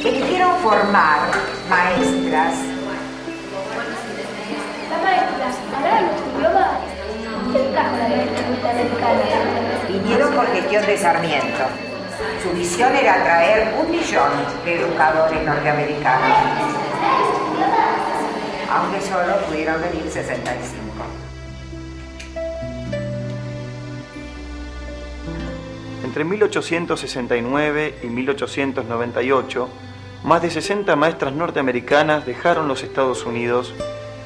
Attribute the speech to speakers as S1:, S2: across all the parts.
S1: Eligieron formar maestras.
S2: La maestra habla nuestro idioma. ¿Qué trajo la maestra norteamericana?
S1: Vinieron por gestión de Sarmiento. Su misión era traer 1 millón de educadores norteamericanos, aunque solo pudieron venir 65.
S3: Entre 1869 y 1898, más de 60 maestras norteamericanas dejaron los Estados Unidos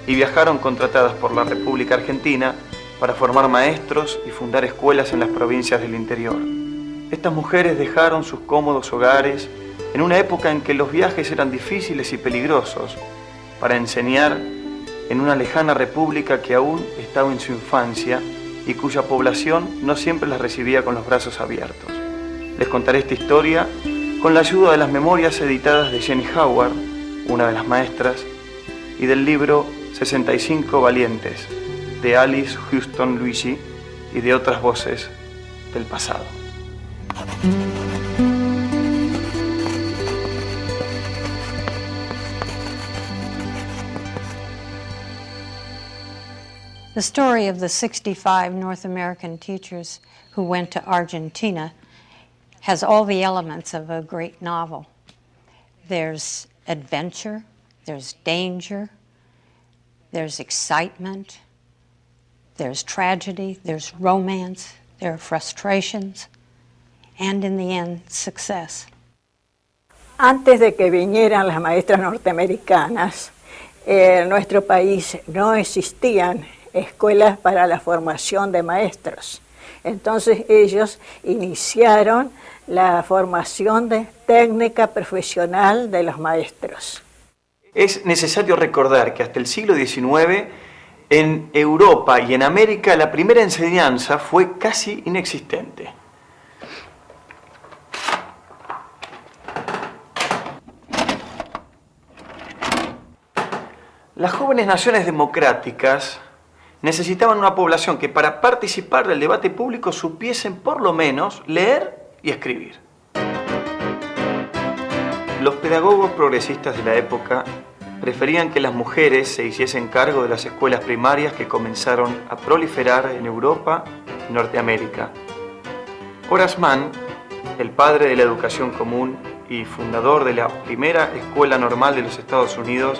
S3: y viajaron contratadas por la República Argentina para formar maestros y fundar escuelas en las provincias del interior. Estas mujeres dejaron sus cómodos hogares en una época en que los viajes eran difíciles y peligrosos para enseñar en una lejana república que aún estaba en su infancia y cuya población no siempre las recibía con los brazos abiertos. Les contaré esta historia con la ayuda de las memorias editadas de Jenny Howard, una de las maestras, y del libro 65 Valientes, de Alice Houston Luigi y de otras voces del pasado.
S4: The story of the 65 North American teachers who went to Argentina has all the elements of a great novel. There's adventure, there's danger, there's excitement, there's tragedy, there's romance, there are frustrations, and in the end, success.
S5: Antes de que vinieran las maestras norteamericanas, en nuestro país no existían escuelas para la formación de maestros. Entonces ellos iniciaron la formación de técnica profesional de los maestros.
S3: Es necesario recordar que hasta el siglo XIX, en Europa y en América, la primera enseñanza fue casi inexistente. Las jóvenes naciones democráticas necesitaban una población que para participar del debate público supiesen por lo menos leer y escribir. Los pedagogos progresistas de la época preferían que las mujeres se hiciesen cargo de las escuelas primarias que comenzaron a proliferar en Europa y Norteamérica. Horace Mann, el padre de la educación común y fundador de la primera escuela normal de los Estados Unidos,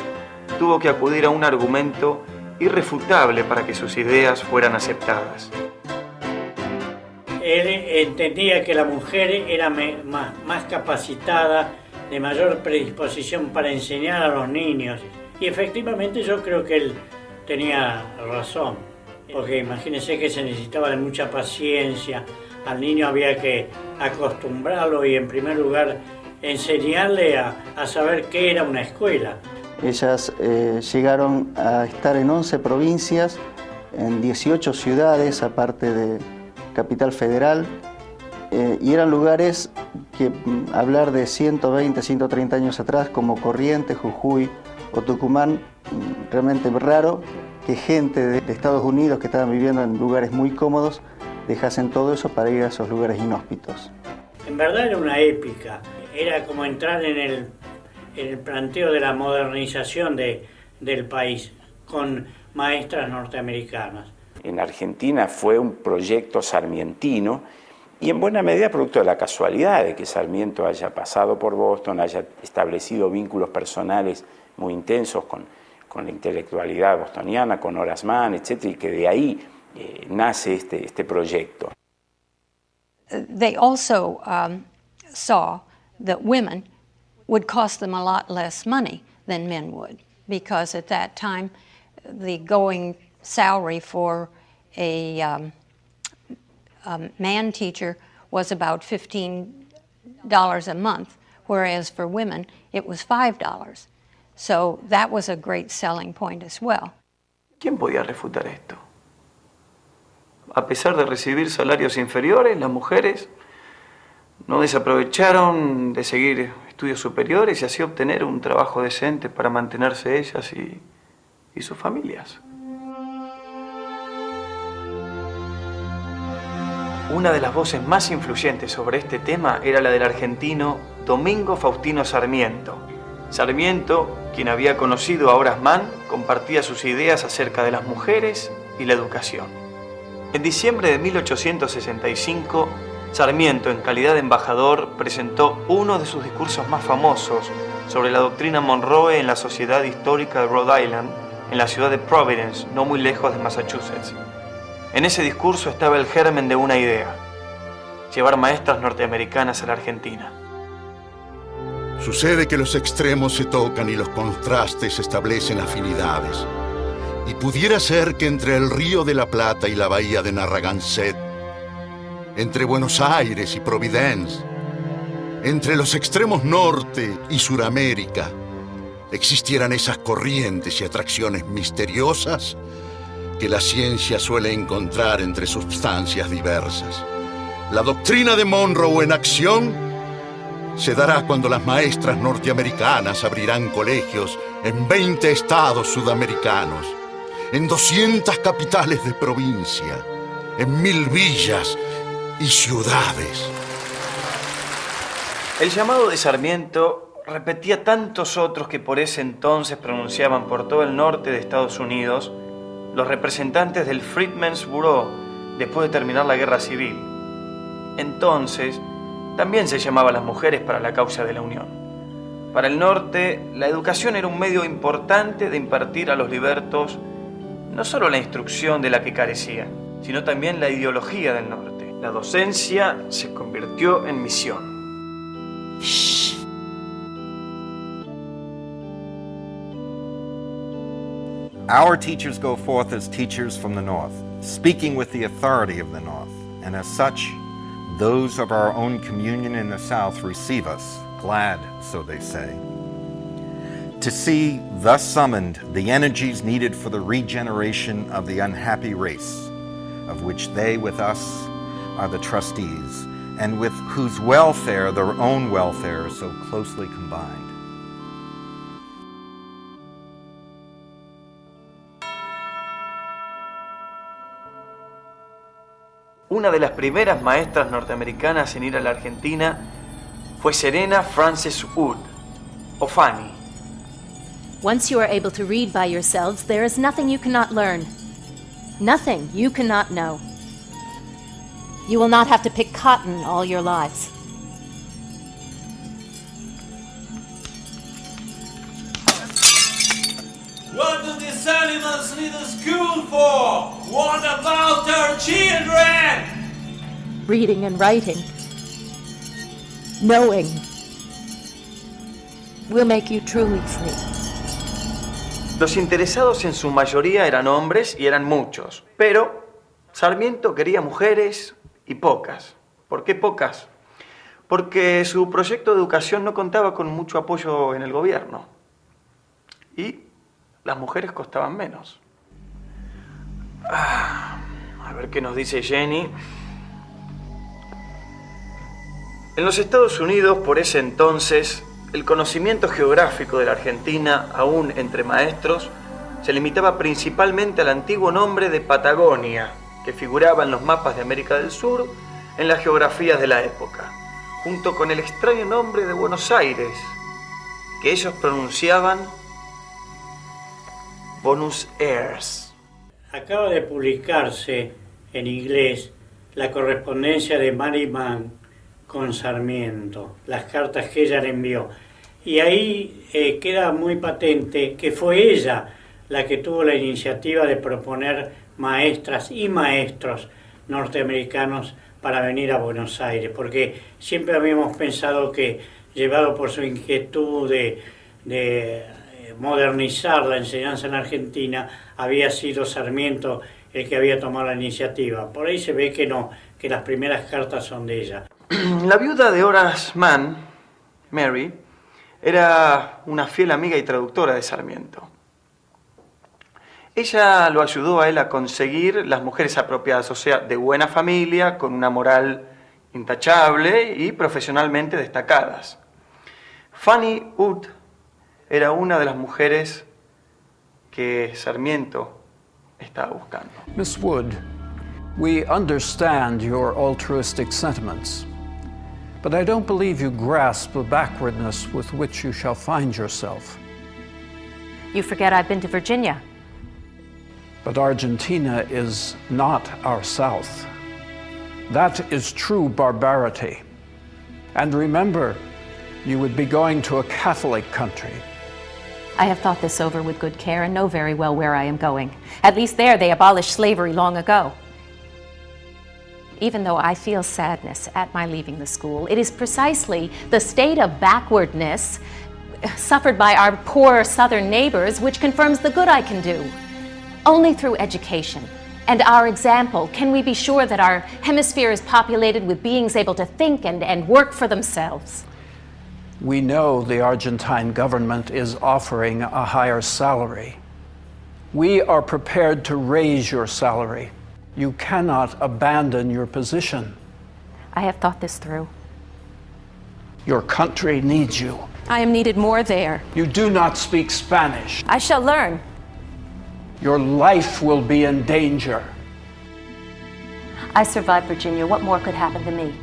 S3: tuvo que acudir a un argumento irrefutable para que sus ideas fueran aceptadas.
S6: Él entendía que la mujer era más capacitada, de mayor predisposición para enseñar a los niños. Y efectivamente yo creo que él tenía razón, porque imagínense que se necesitaba de mucha paciencia, al niño había que acostumbrarlo y en primer lugar enseñarle a saber qué era una escuela.
S7: Ellas llegaron a estar en 11 provincias, en 18 ciudades, aparte de Capital Federal, y eran lugares que hablar de 120, 130 años atrás, como Corrientes, Jujuy o Tucumán, realmente raro que gente de Estados Unidos que estaban viviendo en lugares muy cómodos dejasen todo eso para ir a esos lugares inhóspitos.
S6: En verdad era una épica, era como entrar en el planteo de la modernización del país con maestras norteamericanas.
S8: En Argentina fue un proyecto sarmientino y en buena medida producto de la casualidad de que Sarmiento haya pasado por Boston, haya establecido vínculos personales muy intensos con la intelectualidad bostoniana, con Horace Mann, etc., y que de ahí nace este proyecto.
S4: They also saw that women would cost them a lot less money than men would, because at that time the going salary for a man teacher was about $15 a month, whereas for women it was $5. So that was a great selling point as well.
S3: ¿Quién podía refutar esto? A pesar de recibir salarios inferiores, las mujeres no desaprovecharon de seguir estudios superiores y así obtener un trabajo decente para mantenerse ellas y sus familias. Una de las voces más influyentes sobre este tema era la del argentino Domingo Faustino Sarmiento. Sarmiento, quien había conocido a Horace Mann, compartía sus ideas acerca de las mujeres y la educación. En diciembre de 1865, Sarmiento, en calidad de embajador, presentó uno de sus discursos más famosos sobre la doctrina Monroe en la Sociedad Histórica de Rhode Island, en la ciudad de Providence, no muy lejos de Massachusetts. En ese discurso estaba el germen de una idea: llevar maestras norteamericanas a la Argentina.
S9: Sucede que los extremos se tocan y los contrastes establecen afinidades. Y pudiera ser que entre el Río de la Plata y la bahía de Narragansett, entre Buenos Aires y Providence, entre los extremos norte y Suramérica, existieran esas corrientes y atracciones misteriosas que la ciencia suele encontrar entre sustancias diversas. La doctrina de Monroe en acción se dará cuando las maestras norteamericanas abrirán colegios en 20 estados sudamericanos, en 200 capitales de provincia, en 1000 villas y ciudades.
S3: El llamado de Sarmiento repetía tantos otros que por ese entonces pronunciaban por todo el norte de Estados Unidos los representantes del Freedmen's Bureau después de terminar la Guerra Civil. Entonces, también se llamaba a las mujeres para la causa de la Unión. Para el norte, la educación era un medio importante de impartir a los libertos no solo la instrucción de la que carecían, sino también la ideología del norte. La docencia se convirtió en misión.
S10: Shh.
S11: Our teachers go forth as teachers from the North, speaking with the authority of the North, and as such, those of our own communion in the South receive us, glad, so they say. To see, thus summoned, the energies needed for the regeneration of the unhappy race, of which they with us are the trustees, and with whose welfare their own welfare is so closely combined.
S3: Una de las primeras maestras norteamericanas en ir a la Argentina fue Serena Frances Wood, o Fanny.
S10: Once you are able to read by yourselves, there is nothing you cannot learn. Nothing you cannot know. You will not have to pick cotton all your lives.
S12: What do these animals need a school for? What about our children?
S10: Reading and writing. Knowing will make you truly free.
S3: Los interesados en su mayoría eran hombres y eran muchos, pero Sarmiento quería mujeres y pocas. ¿Por qué pocas? Porque su proyecto de educación no contaba con mucho apoyo en el gobierno y las mujeres costaban menos. A ver qué nos dice Jenny. En los Estados Unidos, por ese entonces, el conocimiento geográfico de la Argentina, aún entre maestros, se limitaba principalmente al antiguo nombre de Patagonia, que figuraba en los mapas de América del Sur en las geografías de la época, junto con el extraño nombre de Buenos Aires, que ellos pronunciaban Buenos Aires.
S6: Acaba de publicarse en inglés la correspondencia de Mary Mann con Sarmiento, las cartas que ella le envió. Y ahí queda muy patente que fue ella la que tuvo la iniciativa de proponer maestras y maestros norteamericanos para venir a Buenos Aires, porque siempre habíamos pensado que, llevado por su inquietud de modernizar la enseñanza en Argentina, había sido Sarmiento el que había tomado la iniciativa. Por ahí se ve que no, que las primeras cartas son de ella.
S3: La viuda de Horace Mann, Mary, era una fiel amiga y traductora de Sarmiento. Ella lo ayudó a él a conseguir las mujeres apropiadas, o sea, de buena familia, con una moral intachable y profesionalmente destacadas. Fanny Wood era una de las mujeres que Sarmiento estaba buscando.
S13: Miss Wood, we understand your altruistic sentiments, but I don't believe you grasp the backwardness with which you shall find yourself.
S10: You forget I've been to Virginia.
S13: But Argentina is not our South. That is true barbarity. And remember, you would be going to a Catholic country.
S10: I have thought this over with good care and know very well where I am going. At least there they abolished slavery long ago. Even though I feel sadness at my leaving the school, it is precisely the state of backwardness suffered by our poor southern neighbors which confirms the good I can do. Only through education and our example can we be sure that our hemisphere is populated with beings able to think and work for themselves.
S13: We know the Argentine government is offering a higher salary. We are prepared to raise your salary. You cannot abandon your position.
S10: I have thought this through.
S13: Your country needs you.
S10: I am needed more there.
S13: You do not speak Spanish.
S10: I shall learn.
S13: Your life will be in danger.
S10: I survived Virginia. What more could happen to me?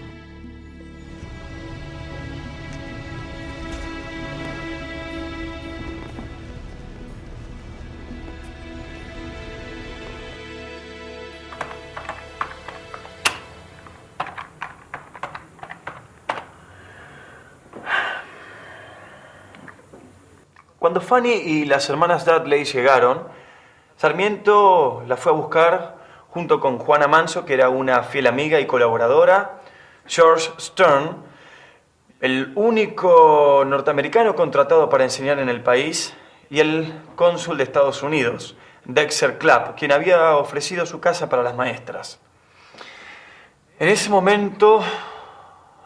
S3: Cuando Fanny y las hermanas Dudley llegaron, Sarmiento la fue a buscar junto con Juana Manso, que era una fiel amiga y colaboradora, George Stern, el único norteamericano contratado para enseñar en el país, y el cónsul de Estados Unidos, Dexter Clapp, quien había ofrecido su casa para las maestras. En ese momento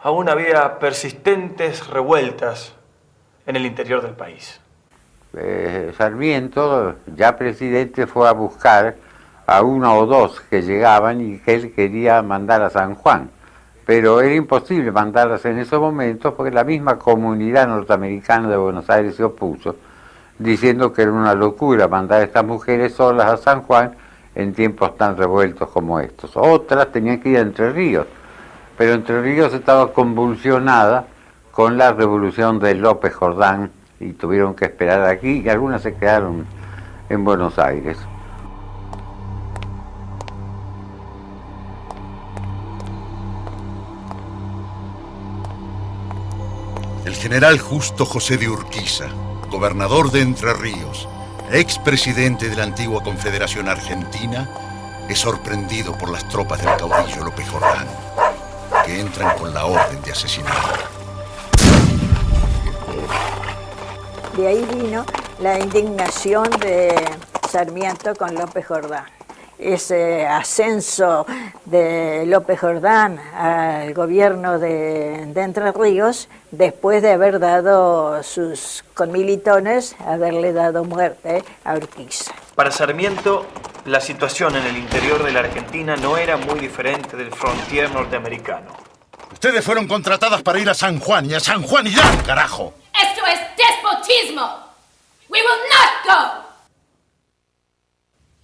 S3: aún había persistentes revueltas en el interior del país.
S14: Sarmiento, ya presidente, fue a buscar a uno o dos que llegaban y que él quería mandar a San Juan, pero era imposible mandarlas en esos momentos porque la misma comunidad norteamericana de Buenos Aires se opuso, diciendo que era una locura mandar a estas mujeres solas a San Juan en tiempos tan revueltos como estos. Otras tenían que ir a Entre Ríos, pero Entre Ríos estaba convulsionada con la revolución de López Jordán y tuvieron que esperar aquí, y algunas se quedaron en Buenos Aires.
S9: El general Justo José de Urquiza, gobernador de Entre Ríos, expresidente de la antigua Confederación Argentina, es sorprendido por las tropas del caudillo López Jordán, que entran con la orden de asesinato.
S5: De ahí vino la indignación de Sarmiento con López Jordán. Ese ascenso de López Jordán al gobierno de Entre Ríos, después de haber dado sus comilitones, haberle dado muerte a Urquiza.
S3: Para Sarmiento, la situación en el interior de la Argentina no era muy diferente del frontier norteamericano.
S9: Ustedes fueron contratadas para ir a San Juan, y a San Juan irán, carajo.
S2: Esto es despotismo. We will not go.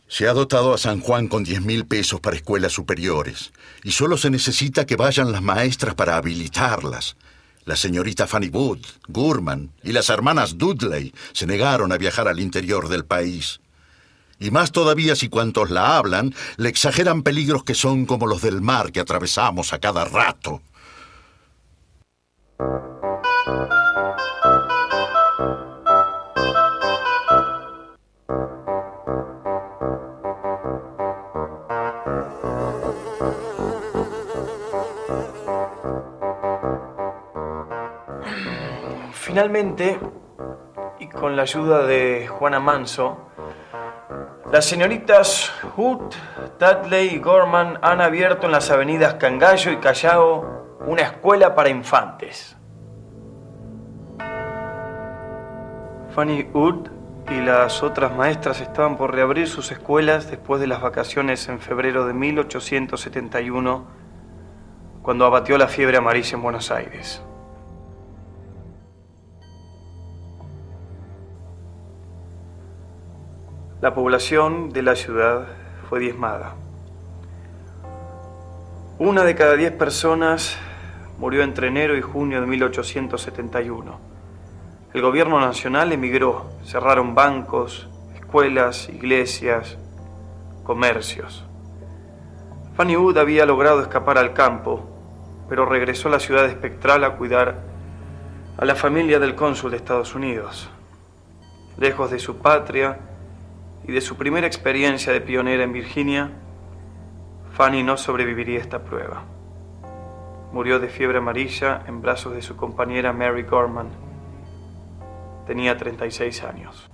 S9: Se ha dotado a San Juan con 10.000 pesos para escuelas superiores, y solo se necesita que vayan las maestras para habilitarlas. La señorita Fanny Wood, Gurman y las hermanas Dudley se negaron a viajar al interior del país. Y más todavía si cuantos la hablan le exageran peligros que son como los del mar que atravesamos a cada rato.
S3: Finalmente, y con la ayuda de Juana Manso, las señoritas Hood, Dudley y Gorman han abierto en las avenidas Cangallo y Callao una escuela para infantes. Fanny Hood y las otras maestras estaban por reabrir sus escuelas después de las vacaciones en febrero de 1871, cuando abatió la fiebre amarilla en Buenos Aires. La población de la ciudad fue diezmada. 1 de cada 10 personas murió entre enero y junio de 1871. El gobierno nacional emigró, cerraron bancos, escuelas, iglesias, comercios. Fanny Wood había logrado escapar al campo, pero regresó a la ciudad espectral a cuidar a la familia del cónsul de Estados Unidos. Lejos de su patria y de su primera experiencia de pionera en Virginia, Fanny no sobreviviría a esta prueba. Murió de fiebre amarilla en brazos de su compañera Mary Gorman. Tenía 36 años.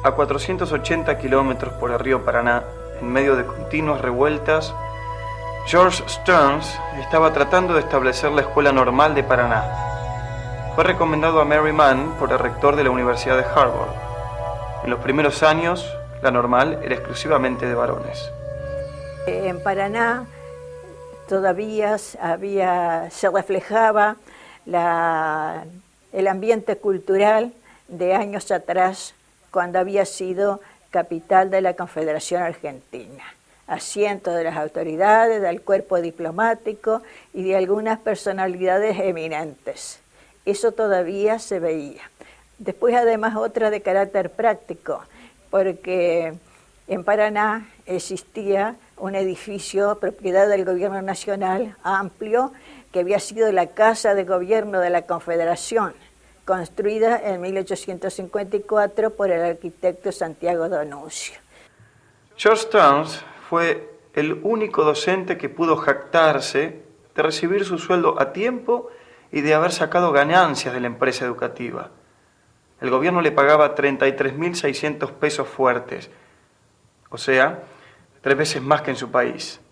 S3: A 480 kilómetros por el río Paraná, en medio de continuas revueltas, George Stearns estaba tratando de establecer la Escuela Normal de Paraná. Fue recomendado a Mary Mann por el rector de la Universidad de Harvard. En los primeros años, la normal era exclusivamente de varones.
S5: En Paraná todavía se reflejaba el ambiente cultural de años atrás, cuando había sido capital de la Confederación Argentina. Asiento de las autoridades, del cuerpo diplomático y de algunas personalidades eminentes. Eso todavía se veía. Después, además, otra de carácter práctico, porque en Paraná existía un edificio propiedad del gobierno nacional amplio, que había sido la Casa de Gobierno de la Confederación, construida en 1854 por el arquitecto Santiago D'Annunzio.
S3: George Stearns fue el único docente que pudo jactarse de recibir su sueldo a tiempo y de haber sacado ganancias de la empresa educativa. El gobierno le pagaba 33.600 pesos fuertes, o sea, 3 veces más que en su país.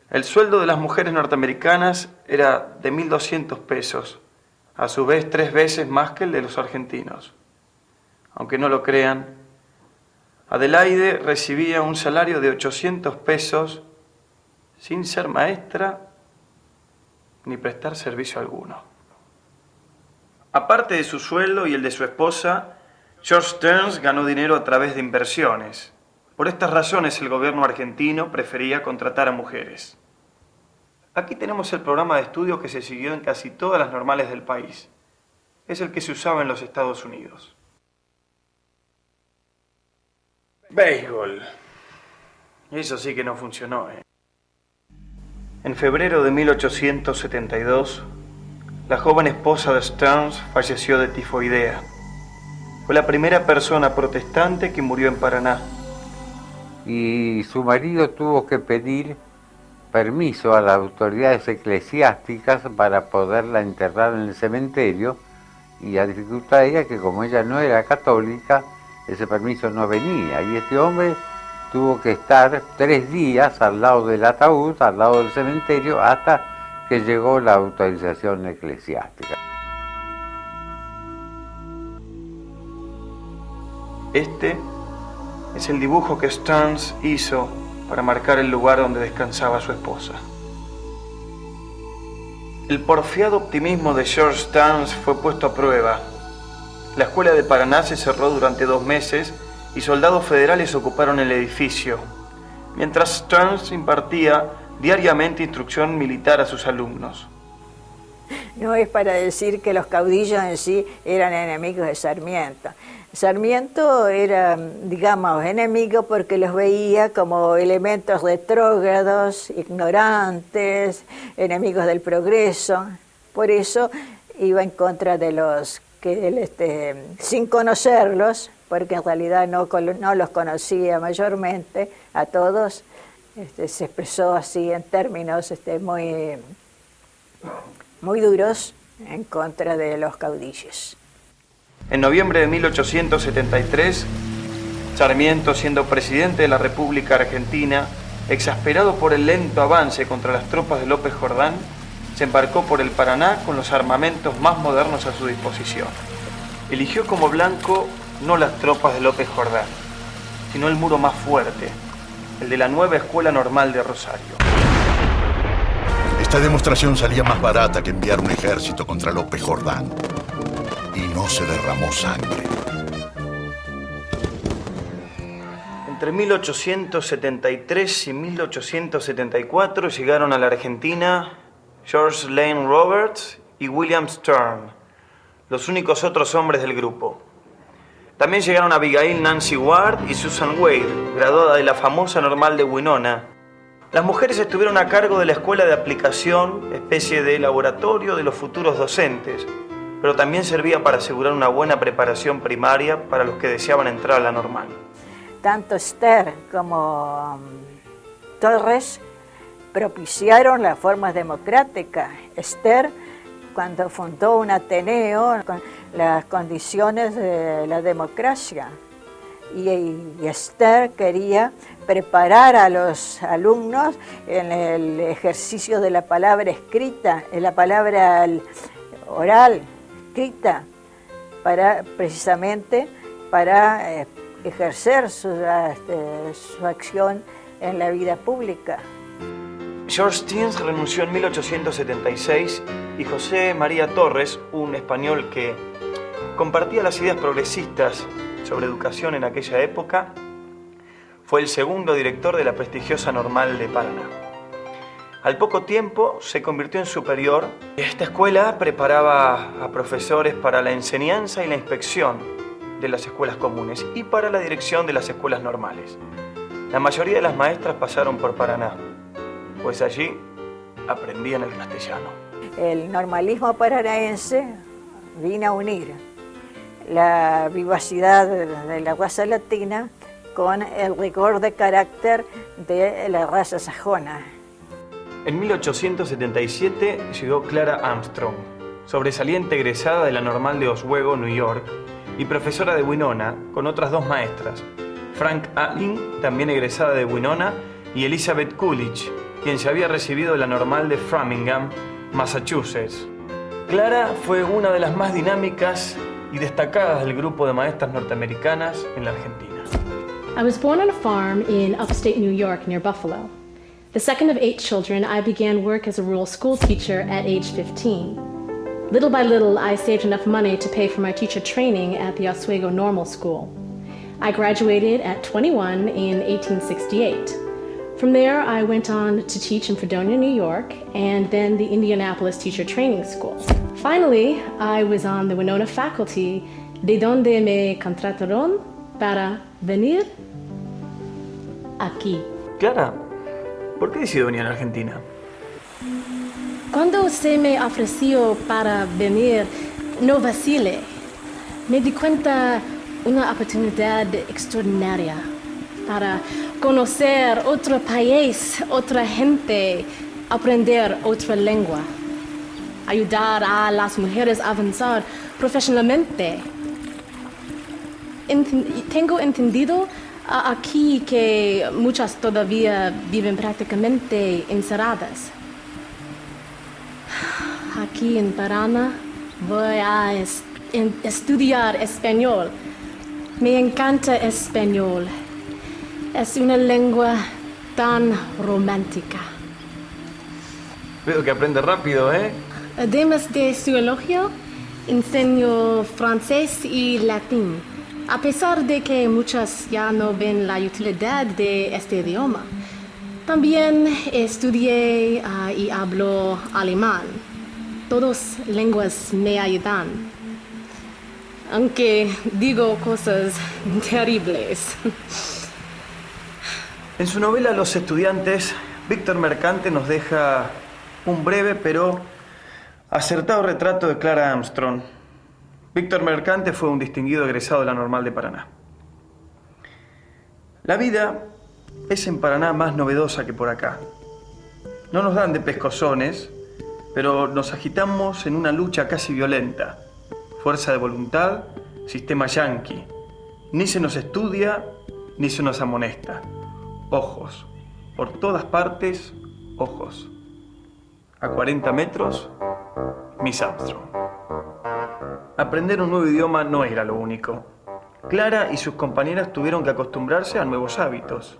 S3: El sueldo de las mujeres norteamericanas era de 1.200 pesos, a su vez 3 veces más que el de los argentinos. Aunque no lo crean, Adelaide recibía un salario de 800 pesos sin ser maestra ni prestar servicio alguno. Aparte de su sueldo y el de su esposa, George Stearns ganó dinero a través de inversiones. Por estas razones el gobierno argentino prefería contratar a mujeres. Aquí tenemos el programa de estudio que se siguió en casi todas las normales del país. Es el que se usaba en los Estados Unidos. Béisbol. Eso sí que no funcionó, ¿eh? En febrero de 1872, la joven esposa de Stearns falleció de tifoidea. Fue la primera persona protestante que murió en Paraná.
S14: Y su marido tuvo que pedir permiso a las autoridades eclesiásticas para poderla enterrar en el cementerio, y la dificultad era que como ella no era católica, ese permiso no venía, y este hombre tuvo que estar 3 días al lado del ataúd, al lado del cementerio, hasta que llegó la autorización eclesiástica.
S3: Este es el dibujo que Stearns hizo para marcar el lugar donde descansaba su esposa. El porfiado optimismo de George Stearns fue puesto a prueba. La escuela de Paraná se cerró durante 2 meses y soldados federales ocuparon el edificio, mientras Stearns impartía diariamente instrucción militar a sus alumnos.
S5: No es para decir que los caudillos en sí eran enemigos de Sarmiento. Sarmiento era, digamos, enemigo porque los veía como elementos retrógrados, ignorantes, enemigos del progreso. Por eso iba en contra de los que, sin conocerlos, porque en realidad no los conocía mayormente a todos, se expresó así en términos muy duros en contra de los caudillos.
S3: En noviembre de 1873, Sarmiento, siendo presidente de la República Argentina, exasperado por el lento avance contra las tropas de López Jordán, se embarcó por el Paraná con los armamentos más modernos a su disposición. Eligió como blanco no las tropas de López Jordán, sino el muro más fuerte, el de la nueva Escuela Normal de Rosario.
S9: Esta demostración salía más barata que enviar un ejército contra López Jordán. Y no se derramó sangre.
S3: Entre 1873 y 1874 llegaron a la Argentina George Lane Roberts y William Stern, los únicos otros hombres del grupo. También llegaron Abigail Nancy Ward y Susan Wade, graduada de la famosa Normal de Winona. Las mujeres estuvieron a cargo de la escuela de aplicación, especie de laboratorio de los futuros docentes, pero también servía para asegurar una buena preparación primaria para los que deseaban entrar a la Normal.
S5: Tanto Esther como Torres propiciaron las formas democráticas. Esther, cuando fundó un Ateneo con las condiciones de la democracia, y Esther quería preparar a los alumnos en el ejercicio de la palabra escrita, en la palabra oral, escrita, precisamente para ejercer su acción en la vida pública.
S3: George Stearns renunció en 1876 y José María Torres, un español que compartía las ideas progresistas sobre educación en aquella época, fue el segundo director de la prestigiosa Normal de Paraná. Al poco tiempo se convirtió en superior. Esta escuela preparaba a profesores para la enseñanza y la inspección de las escuelas comunes y para la dirección de las escuelas normales. La mayoría de las maestras pasaron por Paraná, pues allí aprendían el castellano.
S5: El normalismo paranaense vino a unir la vivacidad de la raza latina con el rigor de carácter de la raza sajona.
S3: En 1877 llegó Clara Armstrong, sobresaliente egresada de la Normal de Oswego, New York, y profesora de Winona, con otras dos maestras, Frank Alling, también egresada de Winona, y Elizabeth Coolidge, quien se había recibido de la Normal de Framingham, Massachusetts. Clara fue una de las más dinámicas y destacadas del grupo de maestras norteamericanas en la Argentina.
S15: I was born on a farm in upstate New York near Buffalo. The second of 8 children, I began work as a rural school teacher at age 15. Little by little, I saved enough money to pay for my teacher training at the Oswego Normal School. I graduated at 21 in 1868. From there, I went on to teach in Fredonia, New York, and then the Indianapolis Teacher Training School. Finally, I was on the Winona faculty, de donde me contrataron para venir aquí.
S3: Clara, ¿por qué decidió venir a Argentina?
S15: Cuando se me ofreció para venir, no vacilé. Me di cuenta una oportunidad extraordinaria para conocer otro país, otra gente, aprender otra lengua, ayudar a las mujeres a avanzar profesionalmente. Tengo entendido aquí que muchas todavía viven prácticamente encerradas. Aquí en Paraná voy a estudiar español. Me encanta español. Es una lengua tan romántica.
S3: Veo que aprende rápido, ¿eh?
S15: Además de su elogio, enseño francés y latín, a pesar de que muchas ya no ven la utilidad de este idioma. También estudié y hablo alemán. Todas lenguas me ayudan, aunque digo cosas terribles.
S3: En su novela Los estudiantes, Víctor Mercante nos deja un breve pero acertado retrato de Clara Armstrong. Víctor Mercante fue un distinguido egresado de la Normal de Paraná. La vida es en Paraná más novedosa que por acá. No nos dan de pescozones, pero nos agitamos en una lucha casi violenta. Fuerza de voluntad, sistema yanqui. Ni se nos estudia, ni se nos amonesta. Ojos. Por todas partes, ojos. A 40 metros, Miss Armstrong. Aprender un nuevo idioma no era lo único. Clara y sus compañeras tuvieron que acostumbrarse a nuevos hábitos,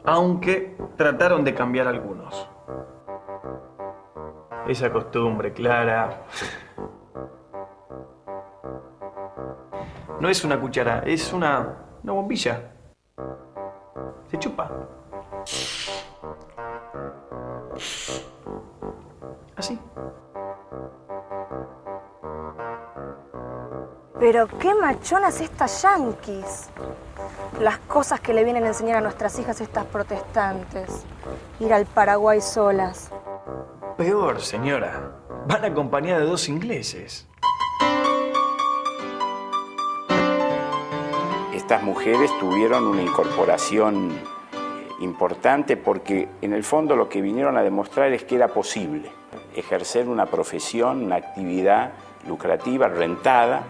S3: aunque trataron de cambiar algunos. Esa costumbre, Clara. No es una cuchara, es una bombilla. Se chupa. Así.
S16: Pero qué machonas estas yanquis. Las cosas que le vienen a enseñar a nuestras hijas estas protestantes. Ir al Paraguay solas.
S3: Peor, señora. Van acompañadas de 2 ingleses.
S8: Estas mujeres tuvieron una incorporación importante porque en el fondo lo que vinieron a demostrar es que era posible ejercer una profesión, una actividad lucrativa, rentada,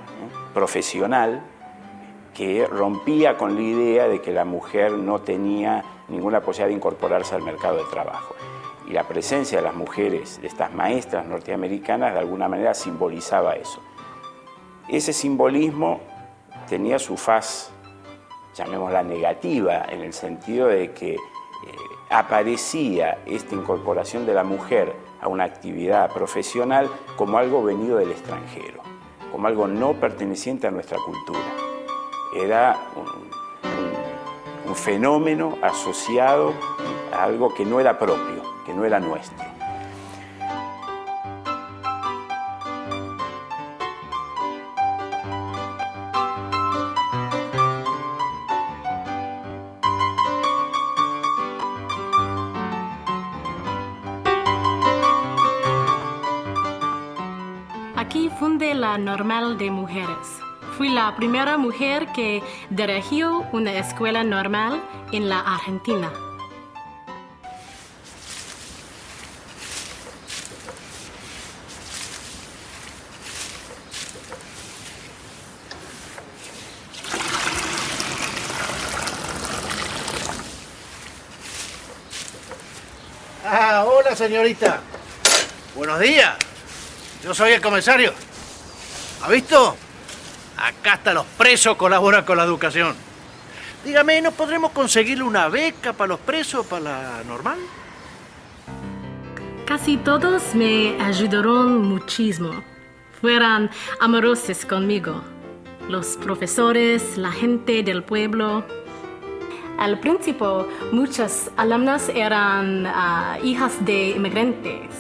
S8: profesional, que rompía con la idea de que la mujer no tenía ninguna posibilidad de incorporarse al mercado de trabajo. Y la presencia de las mujeres, de estas maestras norteamericanas, de alguna manera simbolizaba eso. Ese simbolismo tenía su faz, llamémosla negativa, en el sentido de que aparecía esta incorporación de la mujer a una actividad profesional como algo venido del extranjero, como algo no perteneciente a nuestra cultura. Era un fenómeno asociado a algo que no era propio, que no era nuestro.
S15: Aquí fundé la Normal de Mujeres. Fui la primera mujer que dirigió una escuela normal en la Argentina.
S17: Ah, hola señorita. Buenos días. Yo soy el comisario. ¿Ha visto? Acá hasta los presos colaboran con la educación. Dígame, ¿no podremos conseguirle una beca para los presos, para la normal?
S15: Casi todos me ayudaron muchísimo. Fueron amorosos conmigo. Los profesores, la gente del pueblo. Al principio, muchas alumnas eran hijas de inmigrantes.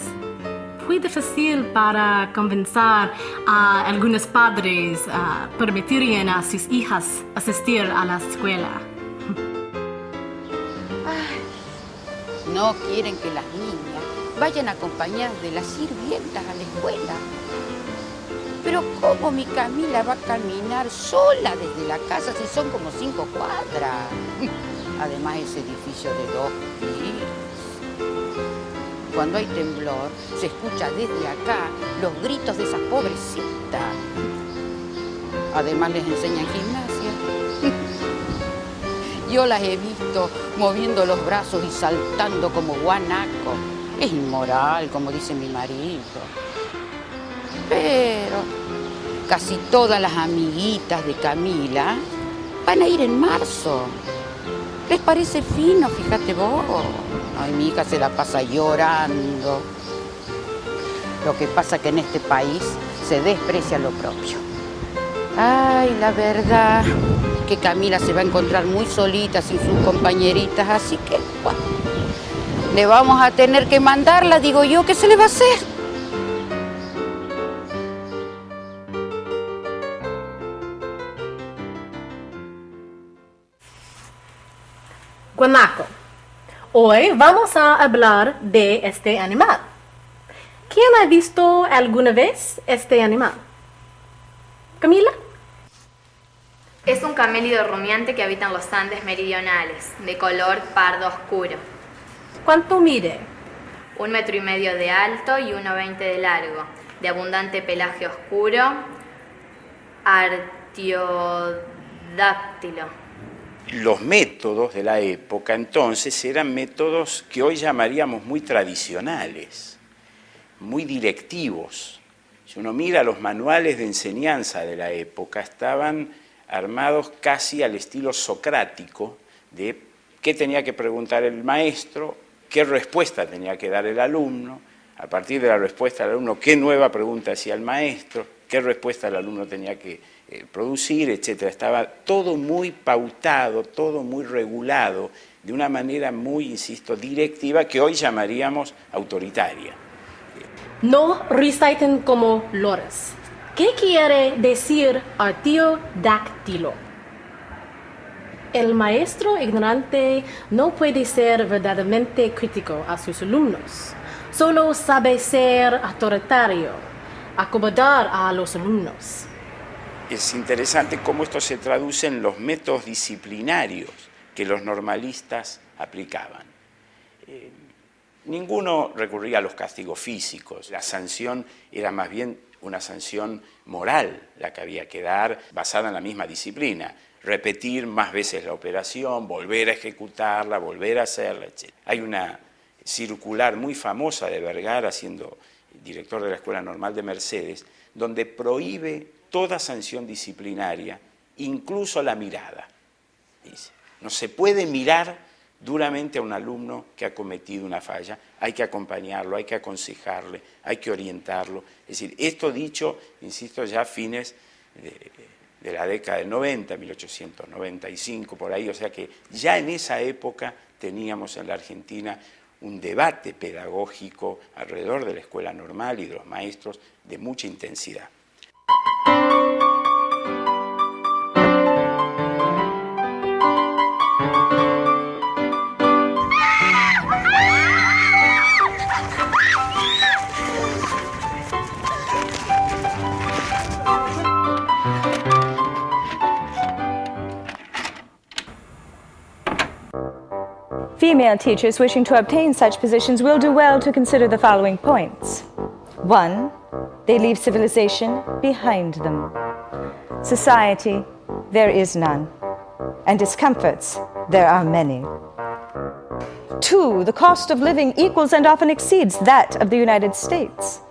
S15: Fue difícil para convencer a algunos padres a permitir a sus hijas asistir a la escuela.
S18: Ay, no quieren que las niñas vayan acompañadas de las sirvientas a la escuela. Pero ¿cómo mi Camila va a caminar sola desde la casa si son como 5 cuadras? Además, ese edificio de 2 pisos. Cuando hay temblor, se escucha desde acá los gritos de esas pobrecitas. Además, les enseñan gimnasia. Yo las he visto moviendo los brazos y saltando como guanaco. Es inmoral, como dice mi marido. Pero casi todas las amiguitas de Camila van a ir en marzo. ¿Les parece fino? Fíjate vos. Ay, mi hija se la pasa llorando. Lo que pasa es que en este país se desprecia lo propio. Ay, la verdad que Camila se va a encontrar muy solita sin sus compañeritas, así que, bueno, le vamos a tener que mandarla, digo yo, ¿qué se le va a hacer?
S15: Guanaco. Hoy vamos a hablar de este animal. ¿Quién ha visto alguna vez este animal? ¿Camila?
S19: Es un camélido rumiante que habita en los Andes meridionales, de color pardo oscuro.
S15: ¿Cuánto mide?
S19: 1,5 metros de alto y 1,20 de largo, de abundante pelaje oscuro, artiodáctilo.
S8: Los métodos de la época entonces eran métodos que hoy llamaríamos muy tradicionales, muy directivos. Si uno mira los manuales de enseñanza de la época, estaban armados casi al estilo socrático de qué tenía que preguntar el maestro, qué respuesta tenía que dar el alumno, a partir de la respuesta del alumno, qué nueva pregunta hacía el maestro, qué respuesta el alumno tenía que producir, etc. Estaba todo muy pautado, todo muy regulado, de una manera muy, insisto, directiva, que hoy llamaríamos autoritaria.
S15: No reciten como lores. ¿Qué quiere decir artiodáctilo? El maestro ignorante no puede ser verdaderamente crítico a sus alumnos. Solo sabe ser autoritario, acomodar a los alumnos.
S8: Es interesante cómo esto se traduce en los métodos disciplinarios que los normalistas aplicaban. Ninguno recurría a los castigos físicos. La sanción era más bien una sanción moral, la que había que dar, basada en la misma disciplina. Repetir más veces la operación, volver a ejecutarla, volver a hacerla, etc. Hay una circular muy famosa de Vergara, siendo director de la Escuela Normal de Mercedes, donde prohíbe toda sanción disciplinaria, incluso la mirada. Dice, no se puede mirar duramente a un alumno que ha cometido una falla, hay que acompañarlo, hay que aconsejarle, hay que orientarlo. Es decir, esto dicho, insisto, ya a fines de la década del 90, 1895, por ahí, o sea que ya en esa época teníamos en la Argentina un debate pedagógico alrededor de la escuela normal y de los maestros de mucha intensidad.
S20: Female teachers wishing to obtain such positions will do well to consider the following points. 1. They leave civilization behind them. Society, there is none. And discomforts, there are many. 2. The cost of living equals and often exceeds that of the United States.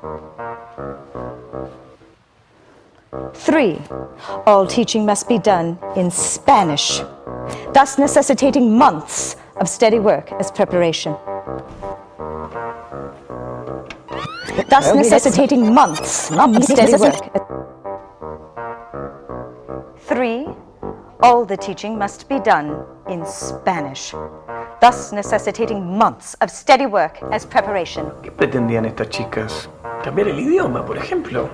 S20: 3. All teaching must be done in Spanish, thus necessitating months of steady work as preparation. Thus necessitating months of steady work. 3. All the teaching must be done in Spanish, thus necessitating months of steady work as preparation.
S3: ¿Qué pretendían estas chicas? ¿Cambiar el idioma, por ejemplo?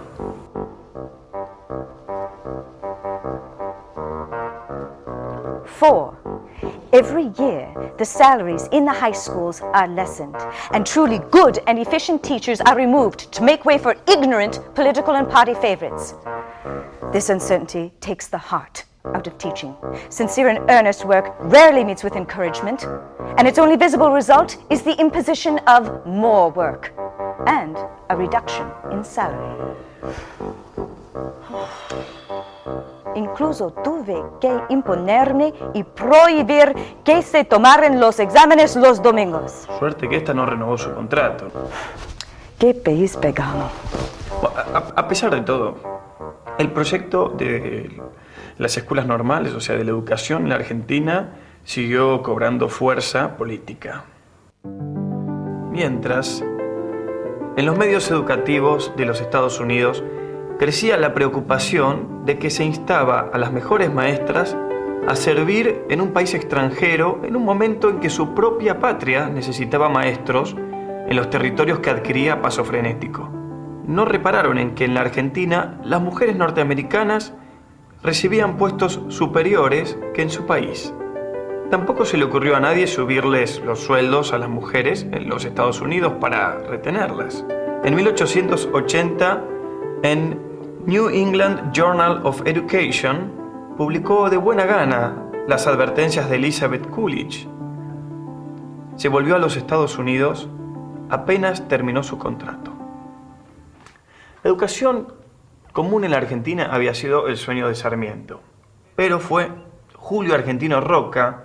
S20: 4. Every year, the salaries in the high schools are lessened, and truly good and efficient teachers are removed to make way for ignorant political and party favorites. This uncertainty takes the heart out of teaching. Sincere and earnest work rarely meets with encouragement, and its only visible result is the imposition of more work and a reduction in salary. Incluso tuve que imponerme y prohibir que se tomaran los exámenes los domingos.
S3: Suerte que esta no renovó su contrato.
S20: ¿Qué país pegado?
S3: A pesar de todo, el proyecto de las escuelas normales, o sea, de la educación en la Argentina, siguió cobrando fuerza política. Mientras, en los medios educativos de los Estados Unidos, crecía la preocupación de que se instaba a las mejores maestras a servir en un país extranjero en un momento en que su propia patria necesitaba maestros en los territorios que adquiría a paso frenético. No repararon en que en la Argentina las mujeres norteamericanas recibían puestos superiores que en su país. Tampoco se le ocurrió a nadie subirles los sueldos a las mujeres en los Estados Unidos para retenerlas. En 1880, en New England Journal of Education, publicó de buena gana las advertencias de Elizabeth Coolidge. Se volvió a los Estados Unidos apenas terminó su contrato. La educación común en la Argentina había sido el sueño de Sarmiento, pero fue Julio Argentino Roca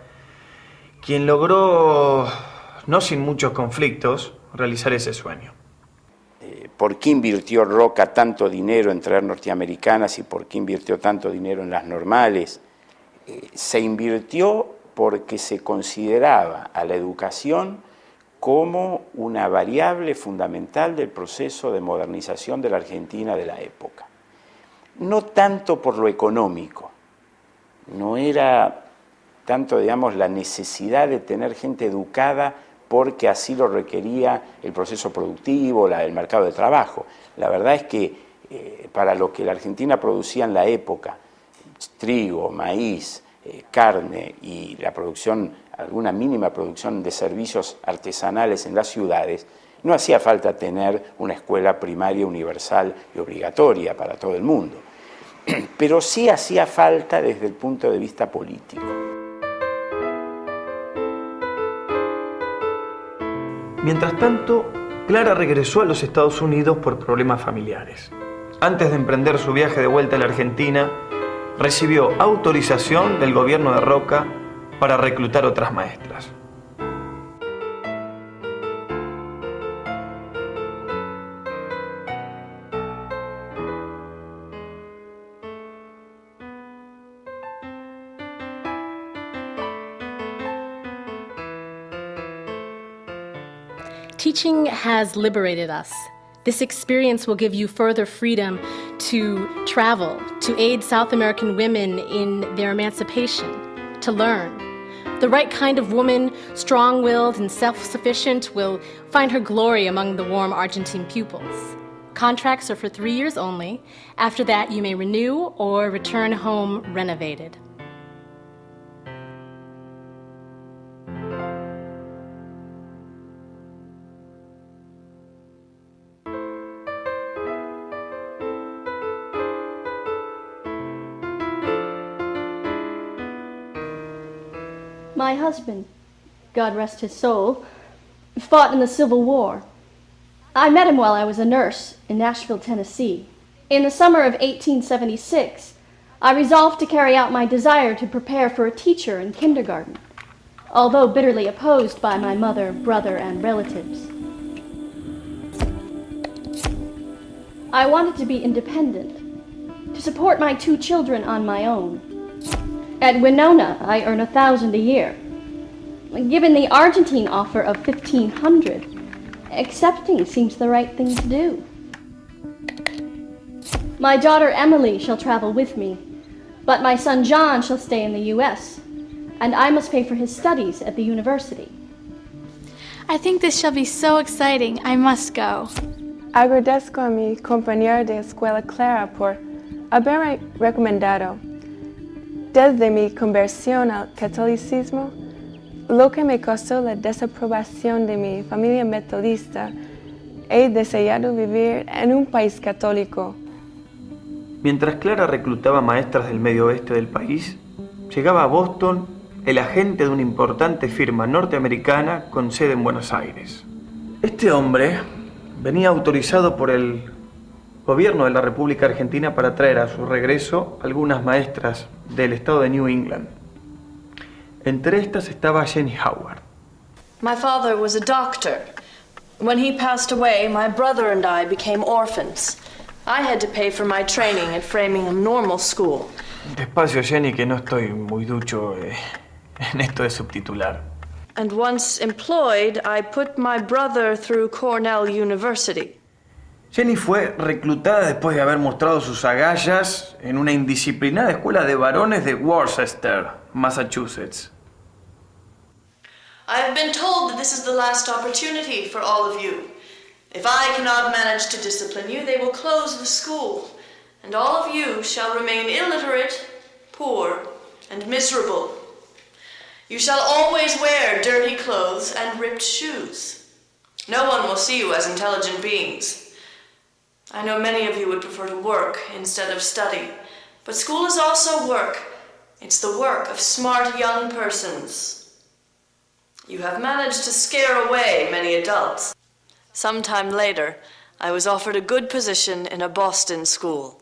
S3: quien logró, no sin muchos conflictos, realizar ese sueño.
S8: ¿Por qué invirtió Roca tanto dinero en traer norteamericanas y por qué invirtió tanto dinero en las normales? Se invirtió porque se consideraba a la educación como una variable fundamental del proceso de modernización de la Argentina de la época. No tanto por lo económico, no era tanto, digamos, la necesidad de tener gente educada porque así lo requería el proceso productivo, el mercado de trabajo. La verdad es que para lo que la Argentina producía en la época, trigo, maíz, carne y la producción, alguna mínima producción de servicios artesanales en las ciudades, no hacía falta tener una escuela primaria universal y obligatoria para todo el mundo. Pero sí hacía falta desde el punto de vista político.
S3: Mientras tanto, Clara regresó a los Estados Unidos por problemas familiares. Antes de emprender su viaje de vuelta a la Argentina, recibió autorización del gobierno de Roca para reclutar otras maestras.
S15: Teaching has liberated us. This experience will give you further freedom to travel, to aid South American women in their emancipation, to learn. The right kind of woman, strong-willed and self-sufficient, will find her glory among the warm Argentine pupils. Contracts are for 3 years only. After that, you may renew or return home renovated.
S2: My husband, God rest his soul, fought in the Civil War. I met him while I was a nurse in Nashville, Tennessee. In the summer of 1876, I resolved to carry out my desire to prepare for a teacher in kindergarten, although bitterly opposed by my mother, brother, and relatives. I wanted to be independent, to support my 2 children on my own. At Winona, I earn $1,000 a year. Given the Argentine offer of $1,500, accepting seems the right thing to do. My daughter Emily shall travel with me, but my son John shall stay in the U.S., and I must pay for his studies at the university.
S21: I think this shall be so exciting. I must go.
S22: Agradezco a mi compañero de escuela Clara por haberme recomendado. Desde mi conversión al catolicismo, lo que me costó la desaprobación de mi familia metodista, he deseado vivir en un país católico.
S3: Mientras Clara reclutaba maestras del medio oeste del país, llegaba a Boston el agente de una importante firma norteamericana con sede en Buenos Aires. Este hombre venía autorizado por el gobierno de la República Argentina para traer a su regreso algunas maestras del estado de New England. Entre estas estaba Jenny Howard.
S23: My father was a doctor. When he passed away, my brother and I became orphans. I had to pay for my training at Framingham Normal School.
S3: Despacio, Jenny, que no estoy muy ducho en esto de subtitular.
S23: And once employed, I put my brother through Cornell University.
S3: Jenny fue reclutada después de haber mostrado sus agallas en una indisciplinada escuela de varones de Worcester, Massachusetts.
S23: I have been told that this is the last opportunity for all of you. If I cannot manage to discipline you, they will close the school, and all of you shall remain illiterate, poor, and miserable. You shall always wear dirty clothes and ripped shoes. No one will see you as intelligent beings. I know many of you would prefer to work instead of study, but school is also work, It's the work of smart young persons. You have managed to scare away many adults. Sometime later, I was offered a good position in a Boston school.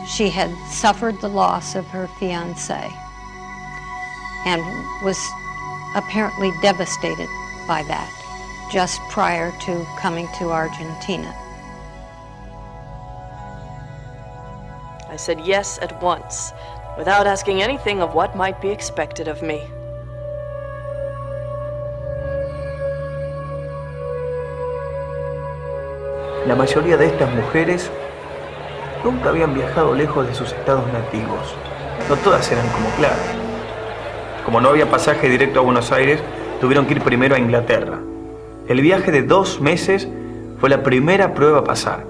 S1: She had suffered the loss of her fiancé and was apparently devastated by that just prior to coming to Argentina.
S23: I said yes at once, without asking anything of what might be expected of me.
S3: La mayoría de estas mujeres nunca habían viajado lejos de sus estados nativos. No todas eran como Clara. Como no había pasaje directo a Buenos Aires, tuvieron que ir primero a Inglaterra. El viaje de 2 meses fue la primera prueba a pasar.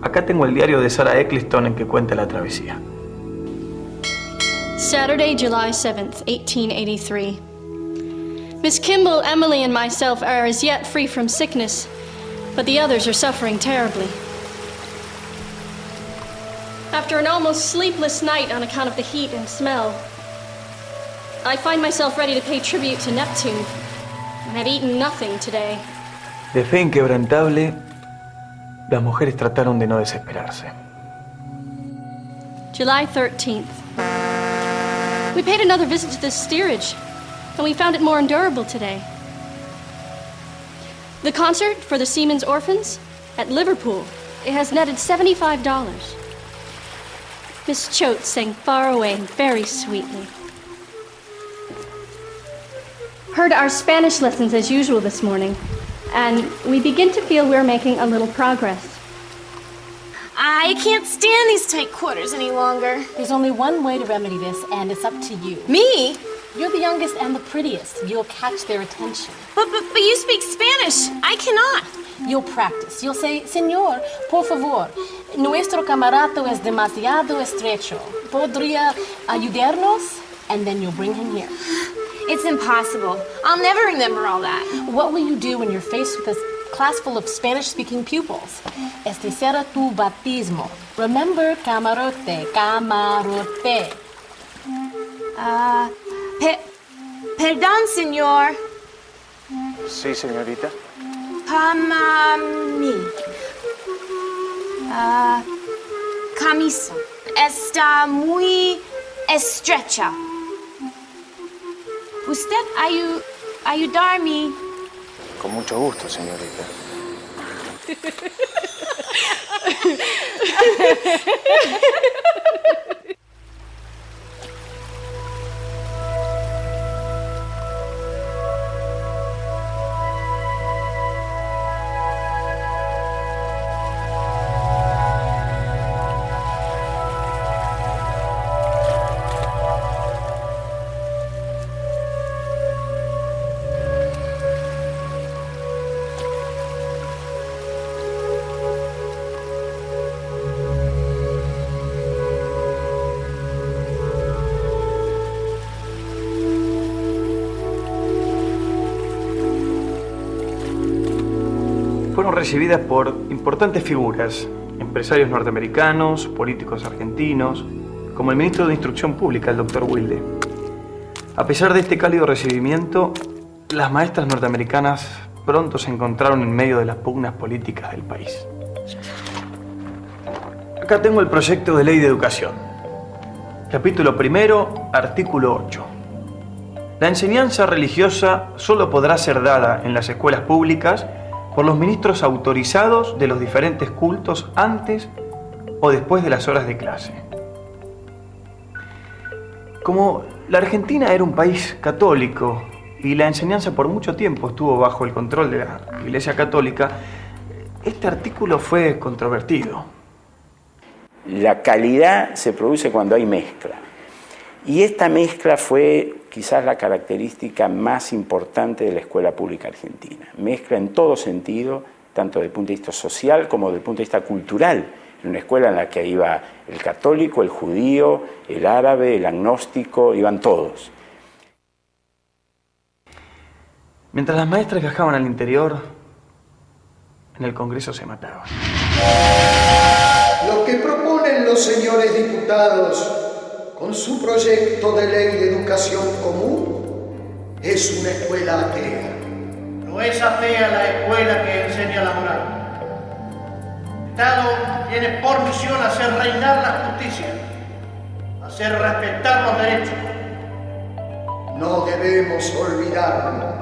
S3: Acá tengo el diario de Sarah Eccleston en que cuenta la travesía.
S2: Saturday, July 7th, 1883. Miss Kimball, Emily, and myself are as yet free from sickness, but the others are suffering terribly. After an almost sleepless night on account of the heat and smell, I find myself ready to pay tribute to Neptune, and have eaten nothing today.
S3: De fe inquebrantable, las mujeres trataron de no desesperarse.
S2: July 13th. We paid another visit to the steerage, and we found it more endurable today. The concert for the Seamen's Orphans at Liverpool, it has netted $75. Miss Choate sang Far Away very sweetly. Heard our Spanish lessons as usual this morning, and we begin to feel we're making a little progress.
S15: I can't stand these tight quarters any longer. There's only one way to remedy this, and it's up to you.
S16: Me?
S15: You're the youngest and the prettiest. You'll catch their attention.
S16: But you speak Spanish. I cannot.
S15: You'll practice. You'll say, Señor, por favor, nuestro camarato es demasiado estrecho. ¿Podría ayudarnos? And then you'll bring him here.
S16: It's impossible. I'll never remember all that.
S15: What will you do when you're faced with a class full of Spanish-speaking pupils? Este será tu bautismo. Remember, camarote, camarote.
S16: Perdón, señor.
S3: Sí, señorita.
S16: Mí. Camisa. Está muy estrecha. ¿Usted ayudarme?
S3: Con mucho gusto, señorita. Fueron recibidas por importantes figuras, empresarios norteamericanos, políticos argentinos, como el ministro de Instrucción Pública, el Dr. Wilde. A pesar de este cálido recibimiento, las maestras norteamericanas pronto se encontraron en medio de las pugnas políticas del país. Acá tengo el proyecto de ley de educación. Capítulo 1, artículo 8. La enseñanza religiosa solo podrá ser dada en las escuelas públicas por los ministros autorizados de los diferentes cultos antes o después de las horas de clase. Como la Argentina era un país católico y la enseñanza por mucho tiempo estuvo bajo el control de la Iglesia Católica, este artículo fue controvertido.
S8: La calidad se produce cuando hay mezcla. Y esta mezcla fue quizás la característica más importante de la escuela pública argentina. Mezcla en todo sentido, tanto desde el punto de vista social como desde el punto de vista cultural. una escuela en la que iba el católico, el judío, el árabe, el agnóstico, iban todos.
S3: Mientras las maestras viajaban al interior, en el Congreso se mataban.
S4: Lo que proponen los señores diputados con su proyecto de ley de educación común es una escuela atea.
S17: No es atea la escuela que enseña la moral. El Estado tiene por misión hacer reinar la justicia, hacer respetar los derechos.
S4: No debemos olvidarlo.